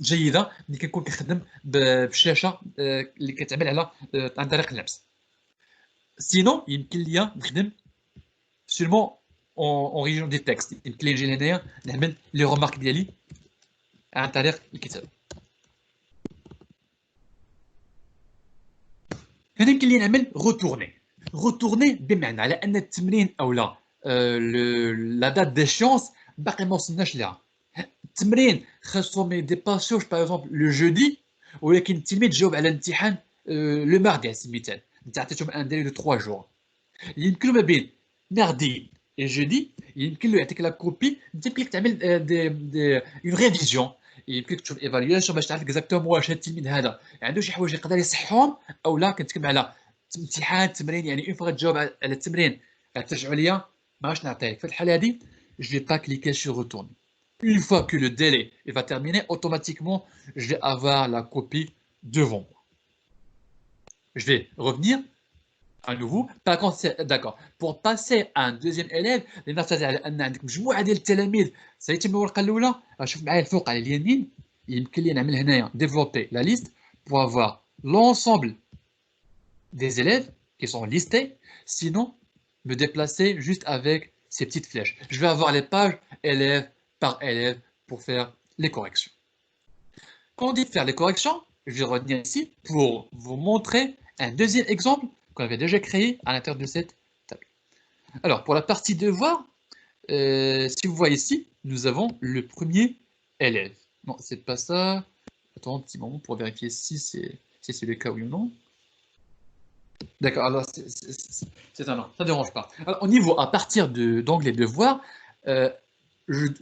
جيده ملي كنكون كنخدم بالشاشه اللي كتعمل على عن طريق اللمس. سينو يمكن لي نخدم سيرمون اون ريجون دي تكست. يمكن لي نجي لهنايا نعمل لي رومارك ديالي عن طريق الكتاب. هنا يمكن لي نعمل روتورني بمعنى على ان التمرين او لا لا دات ديشونس باقي ما وصلناش ليها. التمرين خاصو ما يديباسيوش باغ اكزومبل لو جودي، ولكن التلميذ جاوب على الامتحان لو ماردي على سبيل المثال، انت عطيتهم ان ديلي دو 3 جور، يمكن له ما بين ماردي et jeudi يمكن له يعطيك لا كوبي، انت يمكن لك تعمل دي اون ريفيزيون، يمكن لك تشوف ايفاليواسيون باش تعرف اكزاكتومون واش هذا التلميذ هذا عنده شي حوايج يقدر يصحهم او لا. كنتكلم على امتحان تمرين، يعني اون فوا تجاوب على التمرين ترجعوا ليا ما غاش نعطيك. في الحاله هذه je vais pas cliquer sur retourner. Une fois que le délai va terminer, automatiquement je vais avoir la copie devant moi. Je vais revenir à nouveau. Par contre, d'accord. Pour passer à un deuxième élève, les نفترض على ان عندك مجموعه ديال التلاميذ سيتم الورقه الاولى، شوف معايا الفوق على اليمين، يمكن لي نعمل هنايا développer la liste pour avoir l'ensemble des élèves qui sont listés. Sinon, me déplacer juste avec ces petites flèches. Je vais avoir les pages élève par élève pour faire les corrections. Quand on dit faire les corrections, je vais revenir ici pour vous montrer un deuxième exemple qu'on avait déjà créé à l'intérieur de cette table. Alors, pour la partie devoir, si vous voyez ici, nous avons le premier élève. Non, c'est pas ça. Attends un petit moment pour vérifier si c'est le cas, oui ou non. D'accord, alors c'est un non, ça ne dérange pas. Alors, au niveau, à partir d'onglet devoir,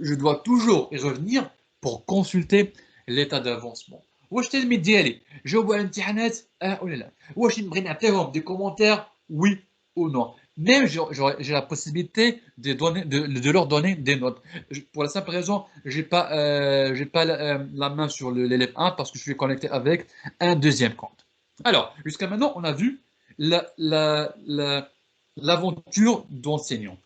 je dois toujours y revenir pour consulter l'état d'avancement. واش التلميذ ديالي جاوبوا على الامتحانات ولا لا؟ واش نبغي نعطيهم دي كومونتير oui ou non. Même j'ai la possibilité de leur donner des notes. Pour la simple raison, j'ai pas la main sur l'élève 1 parce que je suis connecté avec un deuxième compte. Alors, jusqu'à maintenant, on a vu l'aventure d'enseignant.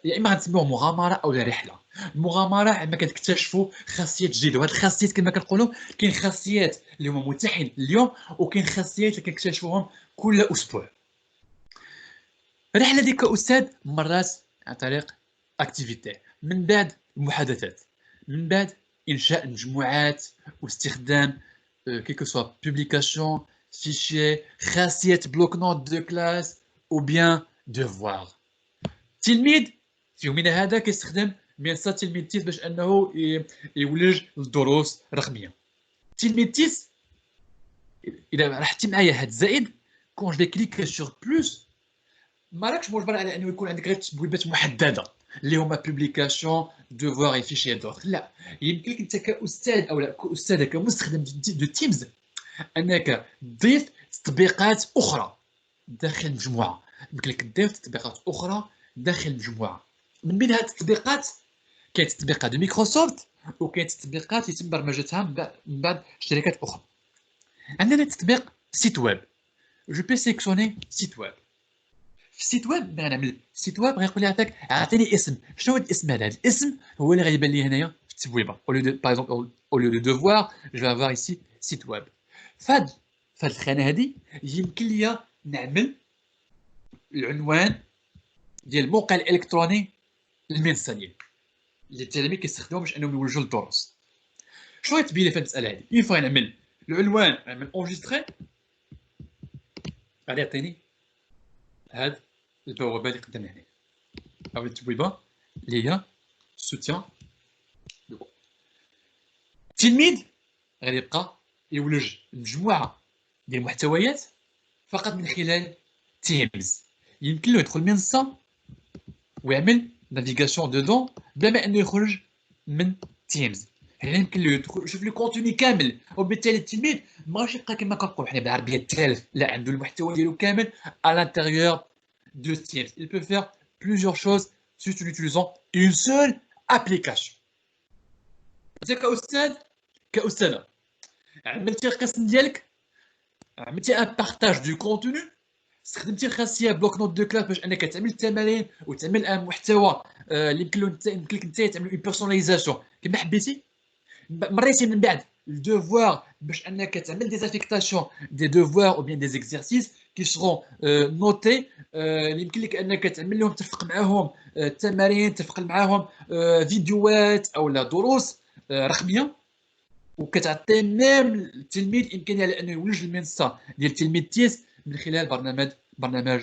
يا اما غنسميوه مغامره او رحله. المغامره عندما كتكتشفوا خاصيات جديده، وهاد الخاصيات كما كنقولوا كاين خاصيات اللي هما متاحين اليوم وكاين خاصيات اللي كنكتشفوهم كل اسبوع. الرحله ديك كاستاذ مرات عن طريق اكتيفيتي، من بعد المحادثات، من بعد انشاء مجموعات واستخدام كيكو سوا بوبليكاسيون فيشي، خاصيات بلوك نوت دو كلاس او بيان ديفوار. التلميذ في يومنا هذا كيستخدم منصه تلميذ تيس باش انه يولج الدروس الرقميه. تلميذ تيس اذا لاحظتي معايا هاد الزائد كون جو كليك سور بلوس ما راكش مجبر على انه يكون عندك غير تبويبات محدده اللي هما بوبليكاسيون ديفوار اي فيشي دوطخ. لا، يمكن لك انت كاستاذ او كاستاذه كمستخدم دو تيمز انك تضيف تطبيقات اخرى داخل المجموعه. يمكن لك تضيف تطبيقات اخرى داخل المجموعه. من بين هذه التطبيقات كاين تطبيقات دو مايكروسوفت وكاين تطبيقات يتم برمجتها من بعض شركات اخرى. عندنا تطبيق سيت ويب. جو بي سيكسيوني سيت ويب. في السيت ويب بغا نعمل سيت ويب غيقول لي عطاك اعطيني اسم. شنو هو الاسم هذا؟ الاسم هو اللي غيبان لي هنايا في التبويبه. او لو باغ اكزومبل او لو دو دوفوار جو افوار ايسي سيت ويب. فهاد الخانه هذه يمكن لي نعمل العنوان ديال الموقع الالكتروني للمنصه ديالي اللي التلاميذ كيستخدموه باش انهم يوجهوا الدروس. شنو غيتبين لي في المساله هذه؟ اون فوا نعمل العنوان، نعمل اونجستري، غادي يعطيني هاد البوابه اللي قدامنا هنا او التبويبه اللي هي سوتيان. التلميذ غادي يبقى يولج مجموعه ديال المحتويات فقط من خلال تيمز. يمكن له يدخل المنصه ويعمل نافيغاسيون دودون بلا ما انه يخرج من تيمز. هنا يمكن له يدخل يشوف لو كونتوني كامل، وبالتالي التلميذ ما غاديش يبقى كما كنقولوا حنا بالعربيه التالف، لا، عنده المحتوى ديالو كامل à l'intérieur de Teams. Il peut faire plusieurs choses juste en utilisant une seule application. كأستاذة عملتي القسم ديالك، عملتي ان بارطاج دو كونتوني، استخدمتي الخاصيه بلوك نوت دو كلاس باش انك تعمل التمارين وتعمل ان محتوى اللي يمكن لك انت تعمل اون بيرسوناليزاسيون كما حبيتي. مريتي من بعد الدوفوار باش انك تعمل دي افيكتاسيون دي دوفوار او بيان دي زيكزارسيس كي سرون نوتي، اللي يمكن لك انك تعمل لهم ترفق معاهم تمارين، ترفق معاهم فيديوهات او لا دروس رقميه. وكتعطي ميم التلميذ امكانيه على انه يولج المنصه ديال التلميذ تيس من خلال برنامج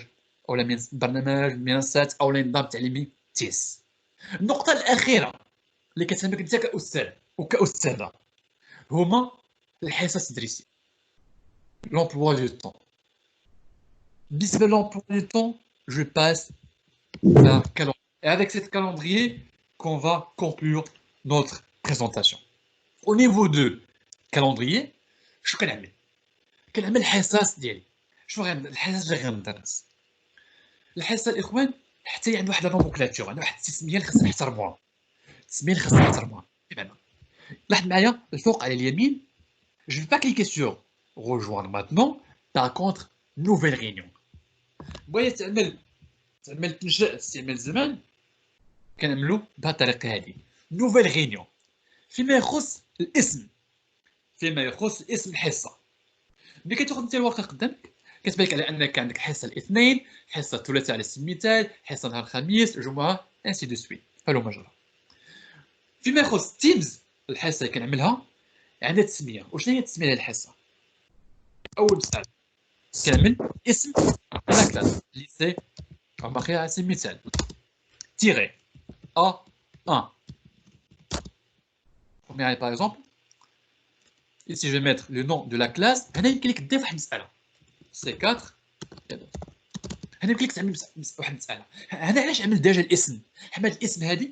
او برنامج منصات او النظام التعليمي تيس. النقطه الاخيره اللي كتهمك انت كاستاذ وكاستاذه هما الحصص التدريسيه، l'emploi du temps. بالنسبه l'emploi du temps, je passe un calendrier. Et avec ce calendrier qu'on va conclure notre présentation. Au niveau de calendrier, شو كنعمل الحصص ديالي. شنو غنعمل الحصص اللي غندرس؟ الحصه الاخوان حتى عند واحد النوموكلاتور، عندنا واحد التسميه اللي خصنا نحترموها. التسميه اللي خصنا نحترموها بمعنى لاحظ معايا الفوق على اليمين. Je vais pas cliquer sur rejoindre maintenant. Par contre, nouvelle réunion. بغيت تعمل تنشئ استعمال الزمان كنعملو بهذه الطريقه هذه. نوفيل ريونيون فيما يخص الاسم، الحصه. ملي كتاخذ انت الورقه قدامك كتبان لك على انك عندك حصه الاثنين، حصه الثلاثاء على سبيل المثال، حصه نهار الخميس، الجمعه، انسي دو سويت. فلو مجرى. فيما يخص تيمز الحصه اللي كنعملها عندها تسميه. وشنو هي التسميه ديال الحصه؟ اول مساله كنعمل اسم لا كلاس ليسي او باقي على سبيل المثال تيري A1. Par exemple, ici je vais mettre le nom de la classe. هنا يمكن لك تضيف واحد المساله C4. هنا يمكن لك تعمل واحد المساله. هنا علاش عملت ديجا الاسم؟ حمد الاسم هذا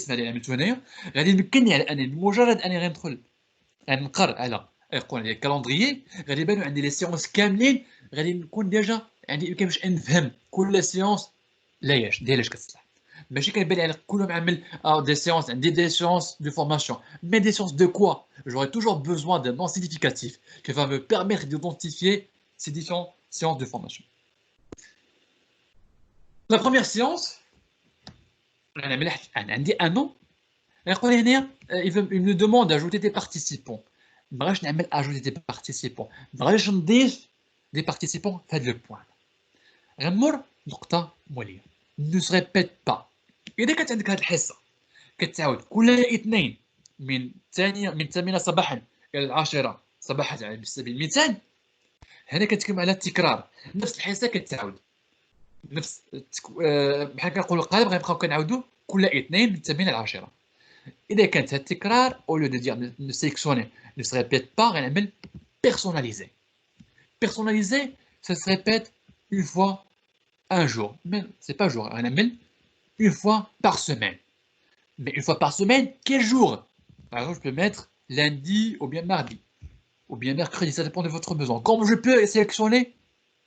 اللي عملته هنايا غادي يمكنني على اني بمجرد اني غندخل غنقر على ايقونه ديال الكالندريي غادي يبانوا عندي لي سيونس كاملين، غادي نكون ديجا عندي الامكان باش نفهم كل سيونس لاش ديال اش كتصلح. ماشي كيبان لي كلهم عامل des séances, des séances de formation. Mais des séances de quoi? J'aurai toujours besoin d'un nom significatif qui va me permettre d'identifier ces différentes séances de formation. La première séance, عندي un nom. Il me demande d'ajouter des participants. بغاش نعمل ajouter des participants. بغاش نضيف des participants في هذا البوان. غنمر نقطة مولية. Ne se répète pas. إذا كانت عندك هذه الحصة كتعاود كل اثنين من 8 صباحا إلى 10 صباحا على سبيل المثال، هنا كتكلم على التكرار. نفس الحصة كتعاود نفس بحال كنقولوا القالب غنبقاو كنعاودوا كل اثنين من 8 إلى 10. إذا كانت هذا التكرار au lieu de dire ne sélectionner ne se répète pas غنعمل personnaliser. Personnaliser, ça se répète une fois un jour. Mais c'est pas jour, غنعمل une fois par semaine. Mais une fois par semaine, quel jour? Par exemple, je peux mettre lundi ou bien mardi, ou bien mercredi, ça dépend de votre besoin. Comme je peux sélectionner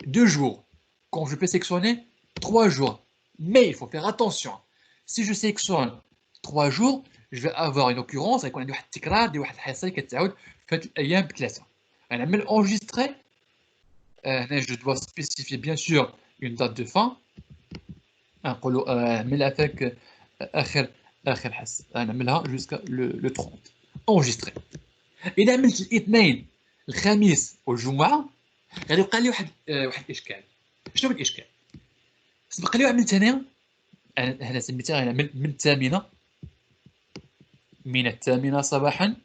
2 jours, comme je peux sélectionner 3 jours. Mais il faut faire attention. Si je sélectionne 3 jours, je vais avoir une occurrence avec un tikrar de واحد الحصة اللي كتعاود في هاد الأيام بثلاثة. غنعمل enregistrer. Je dois spécifier bien sûr une date de fin. نقولوا نعملها فيك اخر حصه نعملها جوسكا لو 30 انجستري. اذا عملت الاثنين الخميس والجمعه غادي يبقى لي واحد الاشكال. شنو هو الاشكال؟ سبق لي عملت هنا سميتها غنعمل من الثامنة صباحا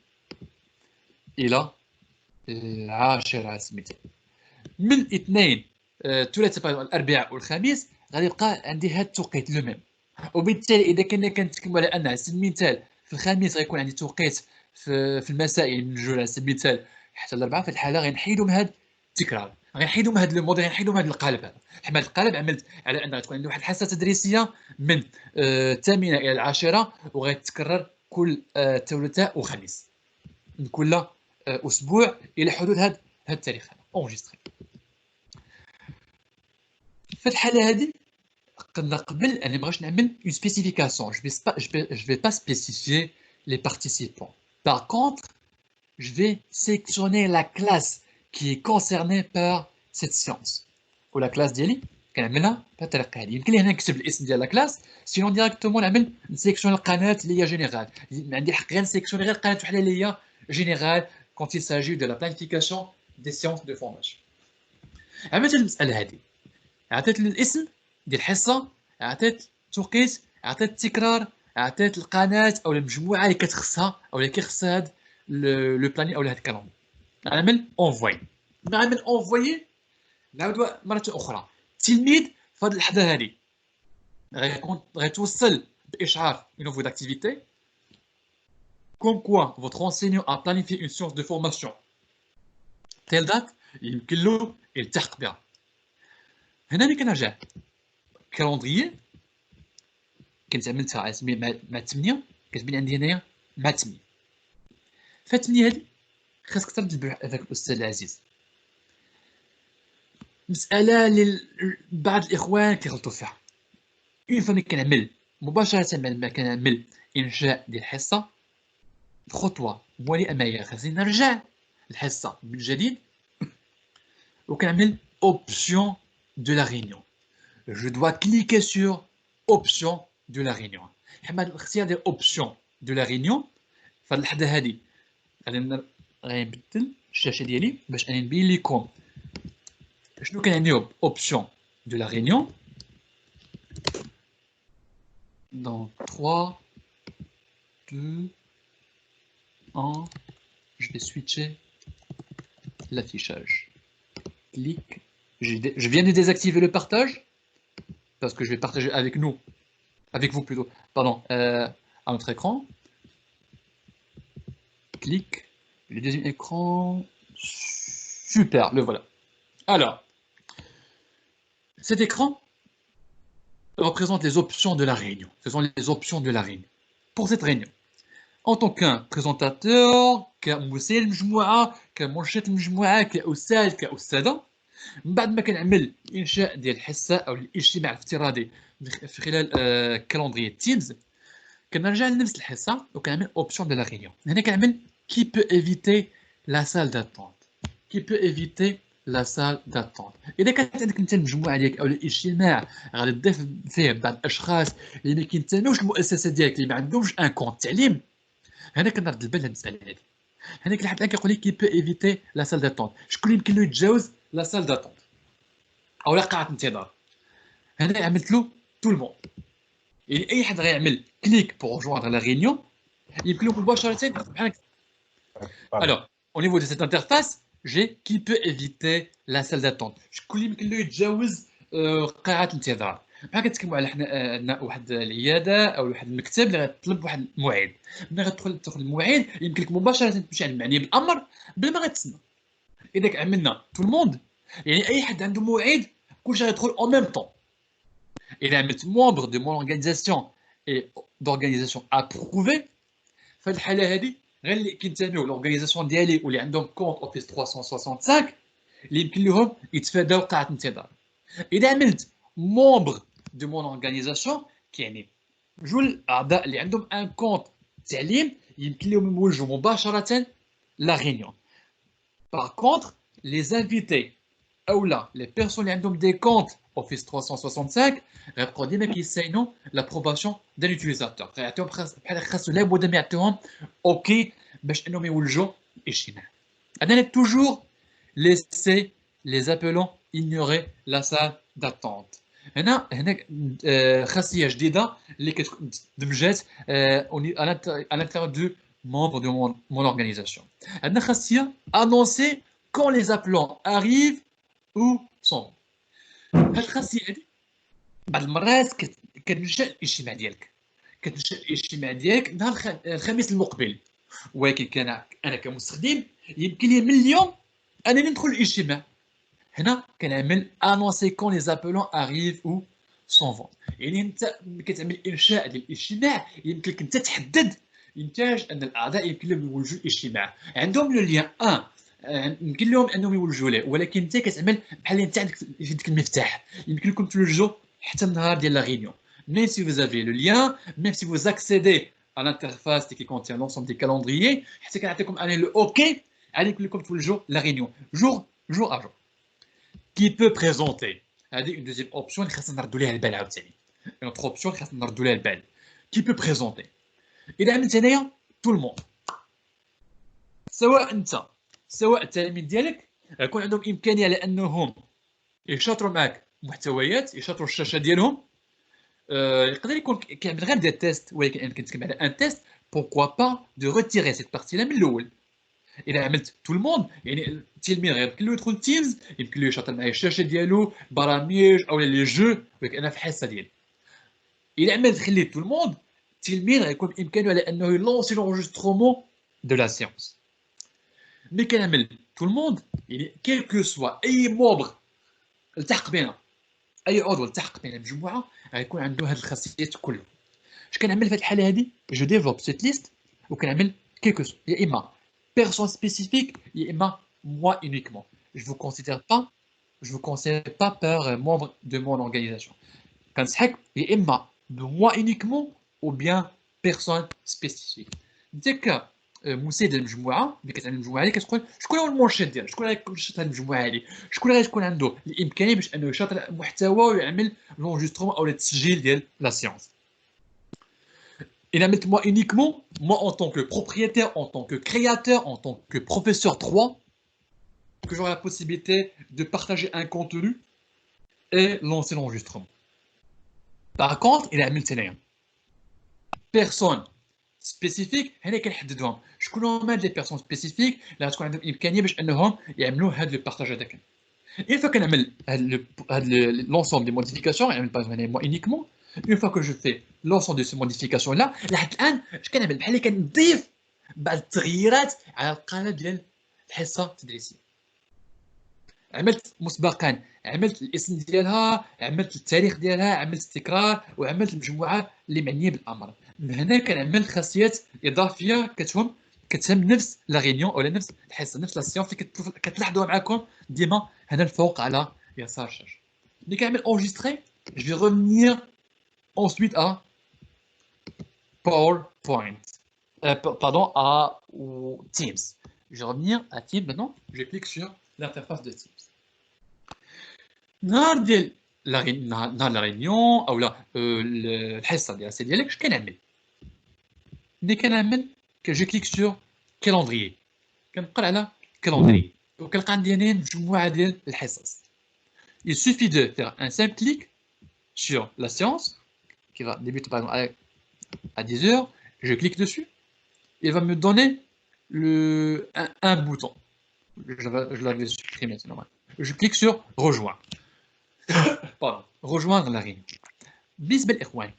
الى 10 على سبيل المثال. من الاثنين الثلاثاء الاربعاء والخميس غادي يبقى عندي هذا التوقيت لو ميم. وبالتالي اذا كنا كنتكلموا على ان على سبيل المثال في الخميس غيكون عندي توقيت في المساء يعني من 2 على سبيل المثال حتى الاربعاء، في الحاله غنحيدوا من هذا التكرار، غنحيدوا من هذا الموديل، غنحيدوا من هذا القالب هذا. حمل القالب عملت على ان غتكون عندي واحد الحصه تدريسيه من 8 الى 10 وغتتكرر كل ثلاثاء وخميس من كل اسبوع الى حدود هذا التاريخ هذا اونجستري. في الحاله هذه قبل أنا مابغاش نعمل une spécification. Je vais pas spécifier les participants. Par contre, je vais sélectionner la classe qui est concernée par cette science. ou la classe ديالي كنعملها بهذه الطريقه هذه. يمكن لي هنا نكتب الاسم ديال لا كلاس، سينون ديريكتومون نعمل نسيكسيوني القناه اللي هي جينيرال. عندي الحق غير نسيكسيوني غير قناه وحده اللي هي جينيرال quand il s'agit de la planification des séances de formation. عملت المساله هذه، عطيت الاسم ديال الحصه، عطيت توقيت، عطيت التكرار، عطيت القناه او المجموعه اللي كتخصها او اللي كيخصها هذا لو بلاني او هذا الكلام. نعمل اونفوي. نعمل اونفوي نعاودوا مرة أخرى تلميذ في هذه اللحظة هذه غيتوصل بإشعار une nouvelle activité comme quoi votre enseignant a planifié une séance de formation telle date يمكن له يلتحق بها. هنا ملي كنرجع كالندريي كنت عملتها على سبيل مع 8 كتبين عندي هنايا مع 8 ف8 هذه خاصك تنتبه هذاك الأستاذ العزيز. مسألة اللي بعض الإخوان كيغلطوا فيها. اون فوا ملي كنعمل مباشرة بعد ما كنعمل إنشاء ديال الحصة خطوة موالية أمامية خاصني نرجع الحصة من جديد وكنعمل option de la réunion. Je dois cliquer sur option de la réunion. حنا الاختيار ديال option de la réunion في هاد اللحظة هادي غنبدل الشاشة ديالي باش أنا نبين لكم شنو كنعنيو ب option de la réunion. Dans 3, 2, 1, je vais switcher l'affichage. Clic. Je viens de désactiver le partage parce que je vais partager avec vous plutôt, pardon, à notre écran. Clic. Le deuxième écran. Super, le voilà. Alors, cet écran représente les options de la réunion. Ce sont les options de la réunion. Pour cette réunion, en tant qu'un présentateur, كمسير المجموعة، كمرشد المجموعة، كأستاذ، كأستاذة، من بعد ما كنعمل إنشاء ديال الحصة أو الاجتماع الافتراضي في خلال كالندرية تيمز، كنرجع لنفس الحصة وكنعمل option de la réunion. هنا كنعمل qui peut éviter la salle d'attente. Qui peut éviter la salle d'attente. إذا كانت عندك أنت المجموعة ديالك أو الاجتماع غادي تضيف فيه بعض الأشخاص اللي ما كينتميوش للمؤسسة ديالك اللي ما عندهمش ان كونت تعليم، هنا كنرد البال لهاد المسألة هادي. هنا كاين واحد كيقول لك كي بو ايفيتي لا سال داتونت. شكون اللي يمكن له يتجاوز لا سال داتونت أو لا قاعة انتظار؟ هنا عملت له تو الموند. يعني أي حد غيعمل كليك بور جوindre لا ريونيون يمكن له مباشرة بحال هكا. Alors, au niveau de cette interface, j'ai qui peut éviter la salle d'attente. شكون اللي يمكن له يتجاوز قاعة الانتظار؟ بحال كتكلموا على حنا عندنا واحد العيادة أو واحد المكتب اللي غتطلب واحد الموعد. ملي غتدخل تاخذ الموعد يمكن لك مباشرة تمشي عند المعني بالأمر بلا ما غتسنى. إذا عملنا تو الموند يعني أي حد عنده موعد كلشي غيدخل أون ميم طون. إذا عملت membre de mon organisation et d'organisation approuvée في الحالة هذه غير اللي كينتميو لورغانيزاسيون ديالي واللي عندهم كونت اوفيس 365 اللي يمكن لهم يتفاداو قاعة الانتظار. إذا عملت membre de mon organisation كيعني جوج الأعضاء اللي عندهم ان كونت تعليم يمكن لهم يوجهوا مباشرة لا ريونيون. Par contre, les invités ou là, les personnes qui ont des comptes Office 365 غيبقاو ديما كيستعينوا l'approbation de l'utilisateur. غيعطيهم بحال خاصو لابد ما يعطيهم اوكي باش انهم يولجوا الاجتماع. أنا toujours laisser les appelants ignorer la salle d'attente. هنا خاصية جديدة اللي كتدمجات à l'intérieur du membre de mon organisation. عندنا خاصية annoncer quand les appelants arrivent ou sont. هاد الخاصية هادي بعض المرات كتنشأ الاجتماع ديالك. كتنشأ الاجتماع ديالك نهار الخميس المقبل، ولكن أنا كمستخدم يمكن لي من اليوم أنني ندخل الاجتماع. هنا كنعمل annoncer quand les appelants arrivent ou s'en vont. يعني أنت ملي كتعمل إنشاء ديال الاجتماع يمكن لك أنت تحدد إنتاج أن الأعضاء يمكن لهم يولجوا الاجتماع. عندهم لو ليان يمكن لهم انهم يولجوا ليه، ولكن انت كتعمل بحال انت عندك في يدك المفتاح يمكن لكم تولجوا حتى النهار ديال لا ريونيون. Même si vous avez le lien, même si vous accédez à l'interface qui contient l'ensemble des calendriers, حتى كنعطيكم انا لو اوكي عليكم لكم تولجوا لا ريونيون jour à jour. Qui peut présenter هذه une deuxième option اللي خاصنا نردوا ليها البال عاوتاني. Une autre option اللي خاصنا نردوا ليها البال. Qui peut présenter. إذا عملت هنايا tout le monde. سواء انت سواء التلاميذ ديالك يكون عندهم امكانيه على انهم يشاطروا معك محتويات، يشاطروا الشاشه ديالهم. يقدر يكون كيعمل غير دي تيست، ولكن انا كنتكلم على ان تيست. بوركوا با دو ريتيري سيت بارتي لا من الاول. اذا عملت تو الموند يعني التلميذ يمكن له يدخل تيمز، يمكن له يشاطر معايا الشاشه ديالو برامج او لي جو، ولكن انا في الحصه ديالي. اذا عملت خليت تو الموند التلميذ غيكون بامكانه على انه يلونسي لونجسترومون دو لا سيونس. ملي كنعمل تو الموند يعني كيلكو سوا اي موبر التحق بنا، اي عضو التحق بنا بمجموعه غيكون عنده هاد الخاصيات كله. اش كنعمل في هاد الحاله هادي؟ جو ديفلوب سيت ليست وكنعمل كيلكو سوا يا اما personne spécifique, et moi uniquement. Je ne vous considère pas par membre de mon organisation. Quand c'est moi uniquement ou bien personne spécifique. Dès que مساعد المجموعه اللي كتعمل المجموعه هذه كتقول شكون هو المرشد ديالها، شكون غيكون شاطر المجموعه هذه، شكون غيكون عنده الامكانيه باش انه يشاطر محتوى ويعمل لونجسترومون او التسجيل ديال لا سيونس. Et moi uniquement, moi en tant que propriétaire, en tant que créateur, en tant que professeur 3, que j'aurai la possibilité de partager un contenu et lancer l'enregistrement. Par contre, il a un personne spécifique, je connais des personnes spécifiques, là, je connais des personnes qui ont le partage avec eux. Une fois qu'on a l'ensemble des modifications, par exemple, moi uniquement, une fois que je fais l'ensemble de ces modifications-là, لحد الآن اش كنعمل بحال اللي كنضيف بعض التغييرات على القناة ديال الحصة التدريسية. عملت مسبقا، عملت الاسم ديالها، عملت التاريخ ديالها، عملت التكرار، وعملت المجموعة اللي معنية بالأمر. من هنا كنعمل خاصيات إضافية كتهم نفس لا غينيون ولا نفس الحصة، نفس لا سيونس اللي كتلاحظوها معكم ديما هنا الفوق على يسار الشاشة. ملي كنعمل enregistrer، je vais revenir ensuite à PowerPoint, pardon, à Teams. Je vais revenir à Teams maintenant. Je clique sur l'interface de Teams. نهار ديال نهار لا ريونيون او لا الحصه ديالك اش كنعمل؟ ملي كنعمل جو كليك سور كالندريي، كنقرا على كالندريي وكنلقى عندي هنا مجموعه ديال الحصص. Il suffit de faire un simple clic sur la séance qui va débuter par exemple à 10 h, je clique dessus, il va me donner un bouton. Je l'avais supprimé, c'est normal. Je clique sur rejoindre. Pardon, rejoindre la réunion. بالنسبة للإخوان،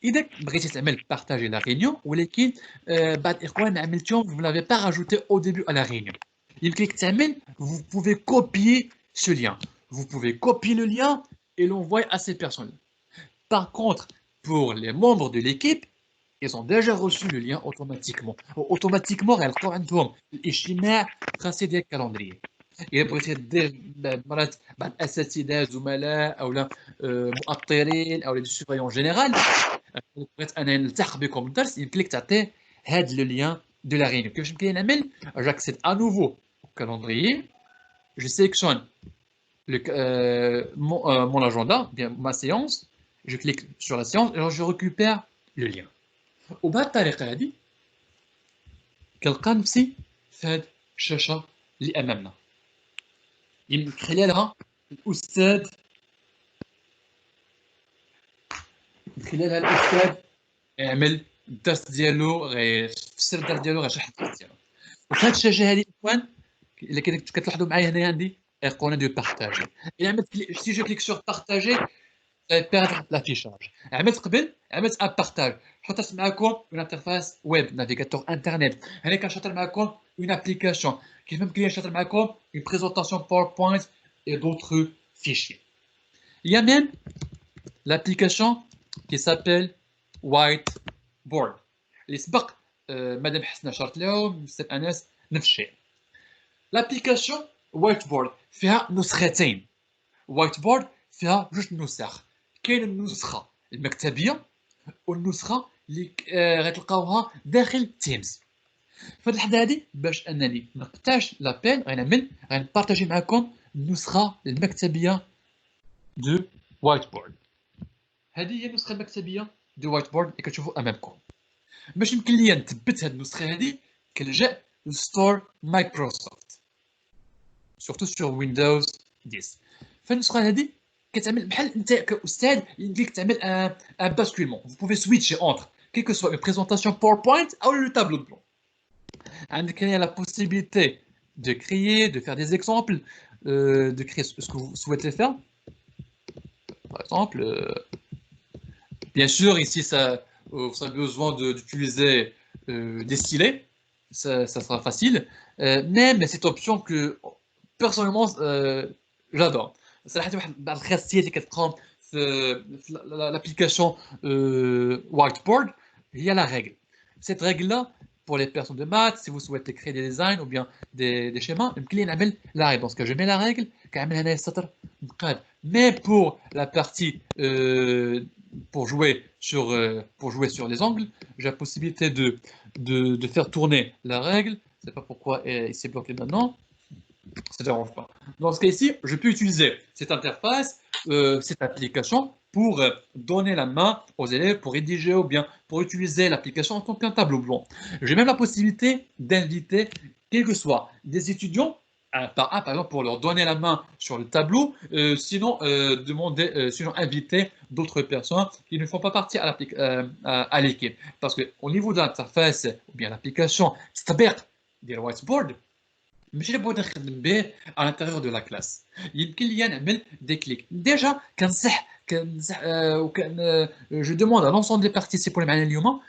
إذا بغيتي تعمل partager la réunion ولكن بعض الإخوان عملتهم vous ne l'avez pas rajouté au début à la réunion. يمكن لك تعمل vous pouvez copier ce lien. Vous pouvez copier le lien et l'envoyer à ces personnes. Par contre, pour les membres de l'équipe, ils ont déjà reçu le lien automatiquement. Automatiquement, غيلقاو عندهم الاجتماع خاص ديال الكالندري. إذا بغيتي دير مرات بعض الأساتذة زملاء أو مؤطرين أو دي سوفيون جينيرال، بغيت أنا نلتحق بكم الدرس، يمكن لك تعطي هذا لو ليان دو لا ريونيون. كيفاش يمكن نعمل؟ j'accède à nouveau au calendrier, je sélectionne mon agenda, bien ma séance, je clique sur la séance et je récupère le lien. وبهذه الطريقة هذه كنلقى نفسي في هذه الشاشة اللي أمامنا. من خلالها الأستاذ يعمل الدرس ديالو، غيفسر الدرس ديالو، غيشرح الدرس ديالو. وفي هذه الشاشة هذه إخوان اللي كتلاحظوا معايا هنا عندي ايقونه دو بارطاجي. إلا عملت سي جو كليك سور بارطاجي بيردre l'affichage. عملت قبل عملت ان بارطاج، شطرت معكم اون انترفاس ويب نافيغاتور انترنت. هنا كنشطر معكم اون ابليكاسيون، كيف ممكن نشطر معكم اون بريزونطاسيون باوربوينت et d'autres fichiers. Il y a même l'application qui s'appelle Whiteboard. اللي سبق مدام حسنا شرط لهم مستر انس نفس الشيء. l'application Whiteboard فيها نسختين. Whiteboard فيها جوج نسخ، كاين النسخه المكتبيه والنسخه اللي غتلقاوها داخل تيمز. فهاد اللحظه هادي باش انني نقطعش لابيل غنبارطاجي معكم النسخه المكتبيه دو وايت-بورد. هذه هي النسخه المكتبيه دو وايت-بورد اللي كتشوفوا امامكم. باش يمكن ليا نثبت هاد النسخه هادي كنلجا لستور مايكروسوفت سورتو سور ويندوز 10. فالنسخه هادي كتعمل بحال انت كاستاذ يمديك تعمل ان باسكولمون. Vous pouvez switcher entre quelle que soit une présentation PowerPoint ou le tableau de bord. il y a la possibilité de créer, de faire des exemples, de créer ce que vous souhaitez faire. Par exemple, bien sûr, ici, vous avez besoin d'utiliser des stylets, ça sera facile, mais cette option que personnellement j'adore. صراحة واحد بعض الخاصيات اللي كتلقاهم في l'application whiteboard هي la règle. Cette règle-là, pour les personnes de maths, si vous souhaitez créer des designs ou bien des schémas, يمكن لي نعمل la règle. Dans ce cas, je mets la règle, كنعمل هنايا السطر مقاد. Mais pour la partie pour jouer sur les angles, j'ai la possibilité de faire tourner la règle. Je ne sais pas pourquoi il s'est bloqué maintenant. Ça ne dérange pas. Dans ce cas ici, je peux utiliser cette interface, cette application pour donner la main aux élèves, pour rédiger ou bien pour utiliser l'application en tant qu'un tableau blanc. J'ai même la possibilité d'inviter, quels que soient des étudiants, un par un, par exemple, pour leur donner la main sur le tableau, sinon inviter d'autres personnes qui ne font pas partie à l'équipe. Parce qu'au niveau de l'interface ou bien l'application, c'est-à-dire des whiteboard, ماشي اللي بغيت نخدم به à l'intérieur de la classe. يمكن لي نعمل des clics. Déjà كنصح je demande à l'ensemble des participants اللي معنا اليوم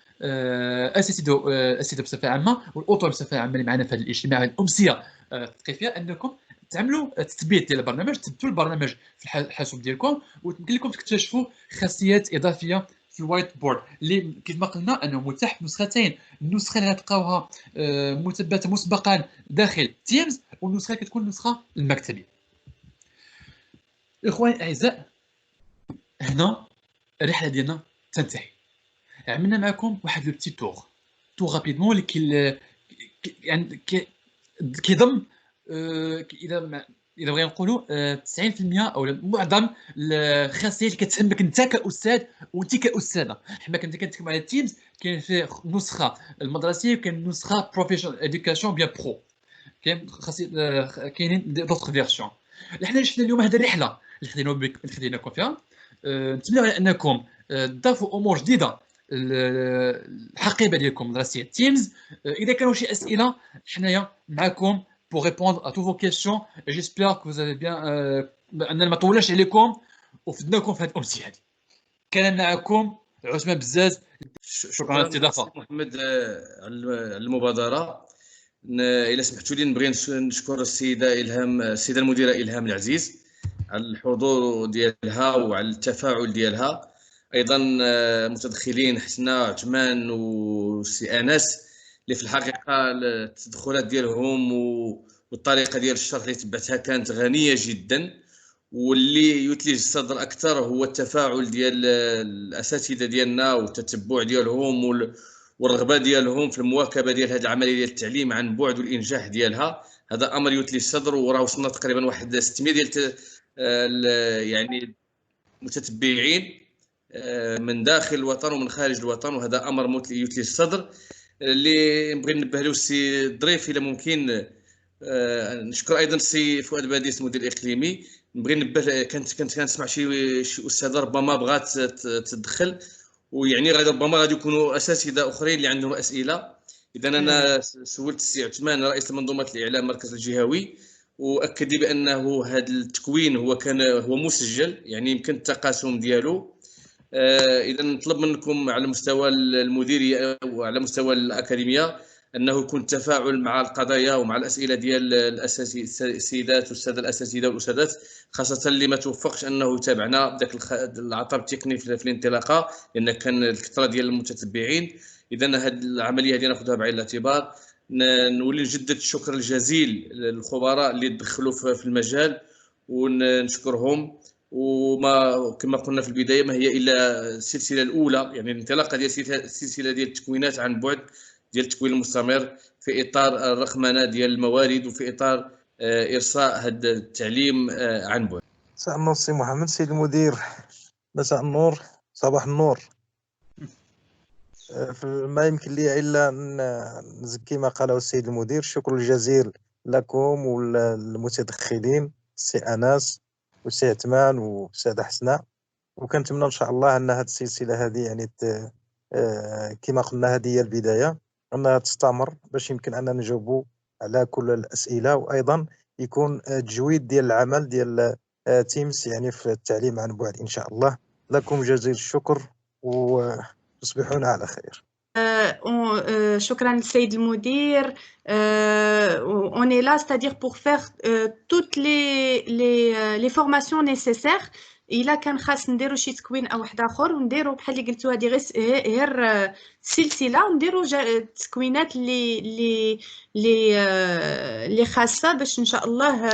اساتذه بصفه عامه والاطر بصفه عامه اللي معنا في هذا الاجتماع الامسيه الثقافيه انكم تعملوا تثبيت ديال البرنامج، تثبتوا البرنامج في الحاسوب ديالكم ويمكن لكم تكتشفوا خاصيات اضافيه في الوايت بورد اللي كما قلنا انه متاح في نسختين. النسخه اللي غتلقاوها مثبته مسبقا داخل تيمز والنسخه كتكون النسخه المكتبيه. اخواني الاعزاء، هنا الرحله ديالنا تنتهي. عملنا معكم واحد لو بتي تور رابيدمون اللي كيضم اذا بغينا نقولوا 90% او معظم الخاصيات اللي كتهمك انت كاستاذ وانت كاستاذه. حنا كنتكلموا على تيمز، كاين فيه نسخه المدرسيه وكاين نسخه بروفيشنال اديوكاسيون بيان برو، كاينين دوطخ فيرسيون. حنا شفنا اليوم هذه الرحله اللي خديناكم فيها. نتمنى على انكم تضافوا امور جديده الحقيبه ديالكم مدرسيه تيمز. اذا كانوا شي اسئله حنايا معكم pour répondre à toutes vos questions. Et j'espère que vous avez bien أننا ما طولناش عليكم وفدناكم في هذه الأمسية هذه. كان معكم عثمان بزاز. شكرا على الاستضافة محمد على المبادرة. إلا سمحتوا لي نبغي نشكر السيدة المديرة إلهام العزيز على الحضور ديالها وعلى التفاعل ديالها. أيضا متدخلين حسنة عثمان وسي أنس اللي في الحقيقه التدخلات ديالهم والطريقه ديال الشرح اللي تبعتها كانت غنيه جدا. واللي يثلج الصدر اكثر هو التفاعل ديال الاساتذه ديالنا والتتبع ديالهم والرغبه ديالهم في المواكبه ديال هذه العمليه ديال التعليم عن بعد والانجاح ديالها. هذا امر يثلج الصدر، وراه وصلنا تقريبا واحد 600 ديال يعني متتبعين من داخل الوطن ومن خارج الوطن، وهذا امر يثلج الصدر. اللي نبغي ننبه له السي ظريف الا ممكن نشكر ايضا السي فؤاد باديس المدير الاقليمي. نبغي ننبه كنت كنسمع شي استاذه ربما بغات تدخل، ويعني ربما غادي يكونوا اساتذه اخرين اللي عندهم اسئله. اذا انا سولت السي عثمان رئيس منظومه الاعلام المركز الجهوي، واكد لي بانه هذا التكوين هو مسجل، يعني يمكن التقاسم ديالو. اذا نطلب منكم على مستوى المديريه وعلى مستوى الاكاديميه انه يكون تفاعل مع القضايا ومع الاسئله ديال السيدات والساده الاساتذه والاستاذات، خاصه اللي ما توفقش انه يتابعنا ذاك العطب التقني في الانطلاقه لان كان الكثره ديال المتتبعين. اذا هذه العمليه هذه ناخذها بعين الاعتبار. نولي نجدد الشكر الجزيل للخبراء اللي دخلوا في المجال ونشكرهم. وما كما قلنا في البدايه ما هي الا السلسله الاولى، يعني الانطلاقه ديال السلسله ديال التكوينات عن بعد ديال التكوين المستمر في اطار الرقمنه ديال الموارد وفي اطار ارساء هذا التعليم عن بعد. مساء النور سي محمد. سيد المدير مساء النور، صباح النور. ما يمكن لي الا نزكي ما قاله السيد المدير. الشكر الجزيل لكم والمتدخلين السي انس والسي عثمان والسيدة حسناء، وكنتمنى ان شاء الله ان هذه السلسله هذه يعني كما قلنا هذه هي البدايه، أنها تستمر باش يمكن أننا نجاوبوا على كل الأسئلة، وأيضا يكون تجويد ديال العمل ديال تيمز يعني في التعليم عن بعد إن شاء الله. لكم جزيل الشكر وتصبحون على خير. شكرا للسيد المدير. On est là, c'est-à-dire pour faire toutes les formations nécessaires. إلا كان خاص نديرو شي تكوين أو واحد آخر ونديرو بحال اللي قلتو هادي غير سلسلة، نديرو تكوينات اللي خاصة باش إن شاء الله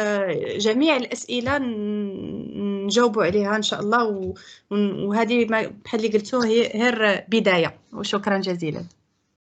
جميع الأسئلة نجاوبوا عليها إن شاء الله. وهذه بحال اللي قلتو هي غير بداية. وشكرا جزيلا.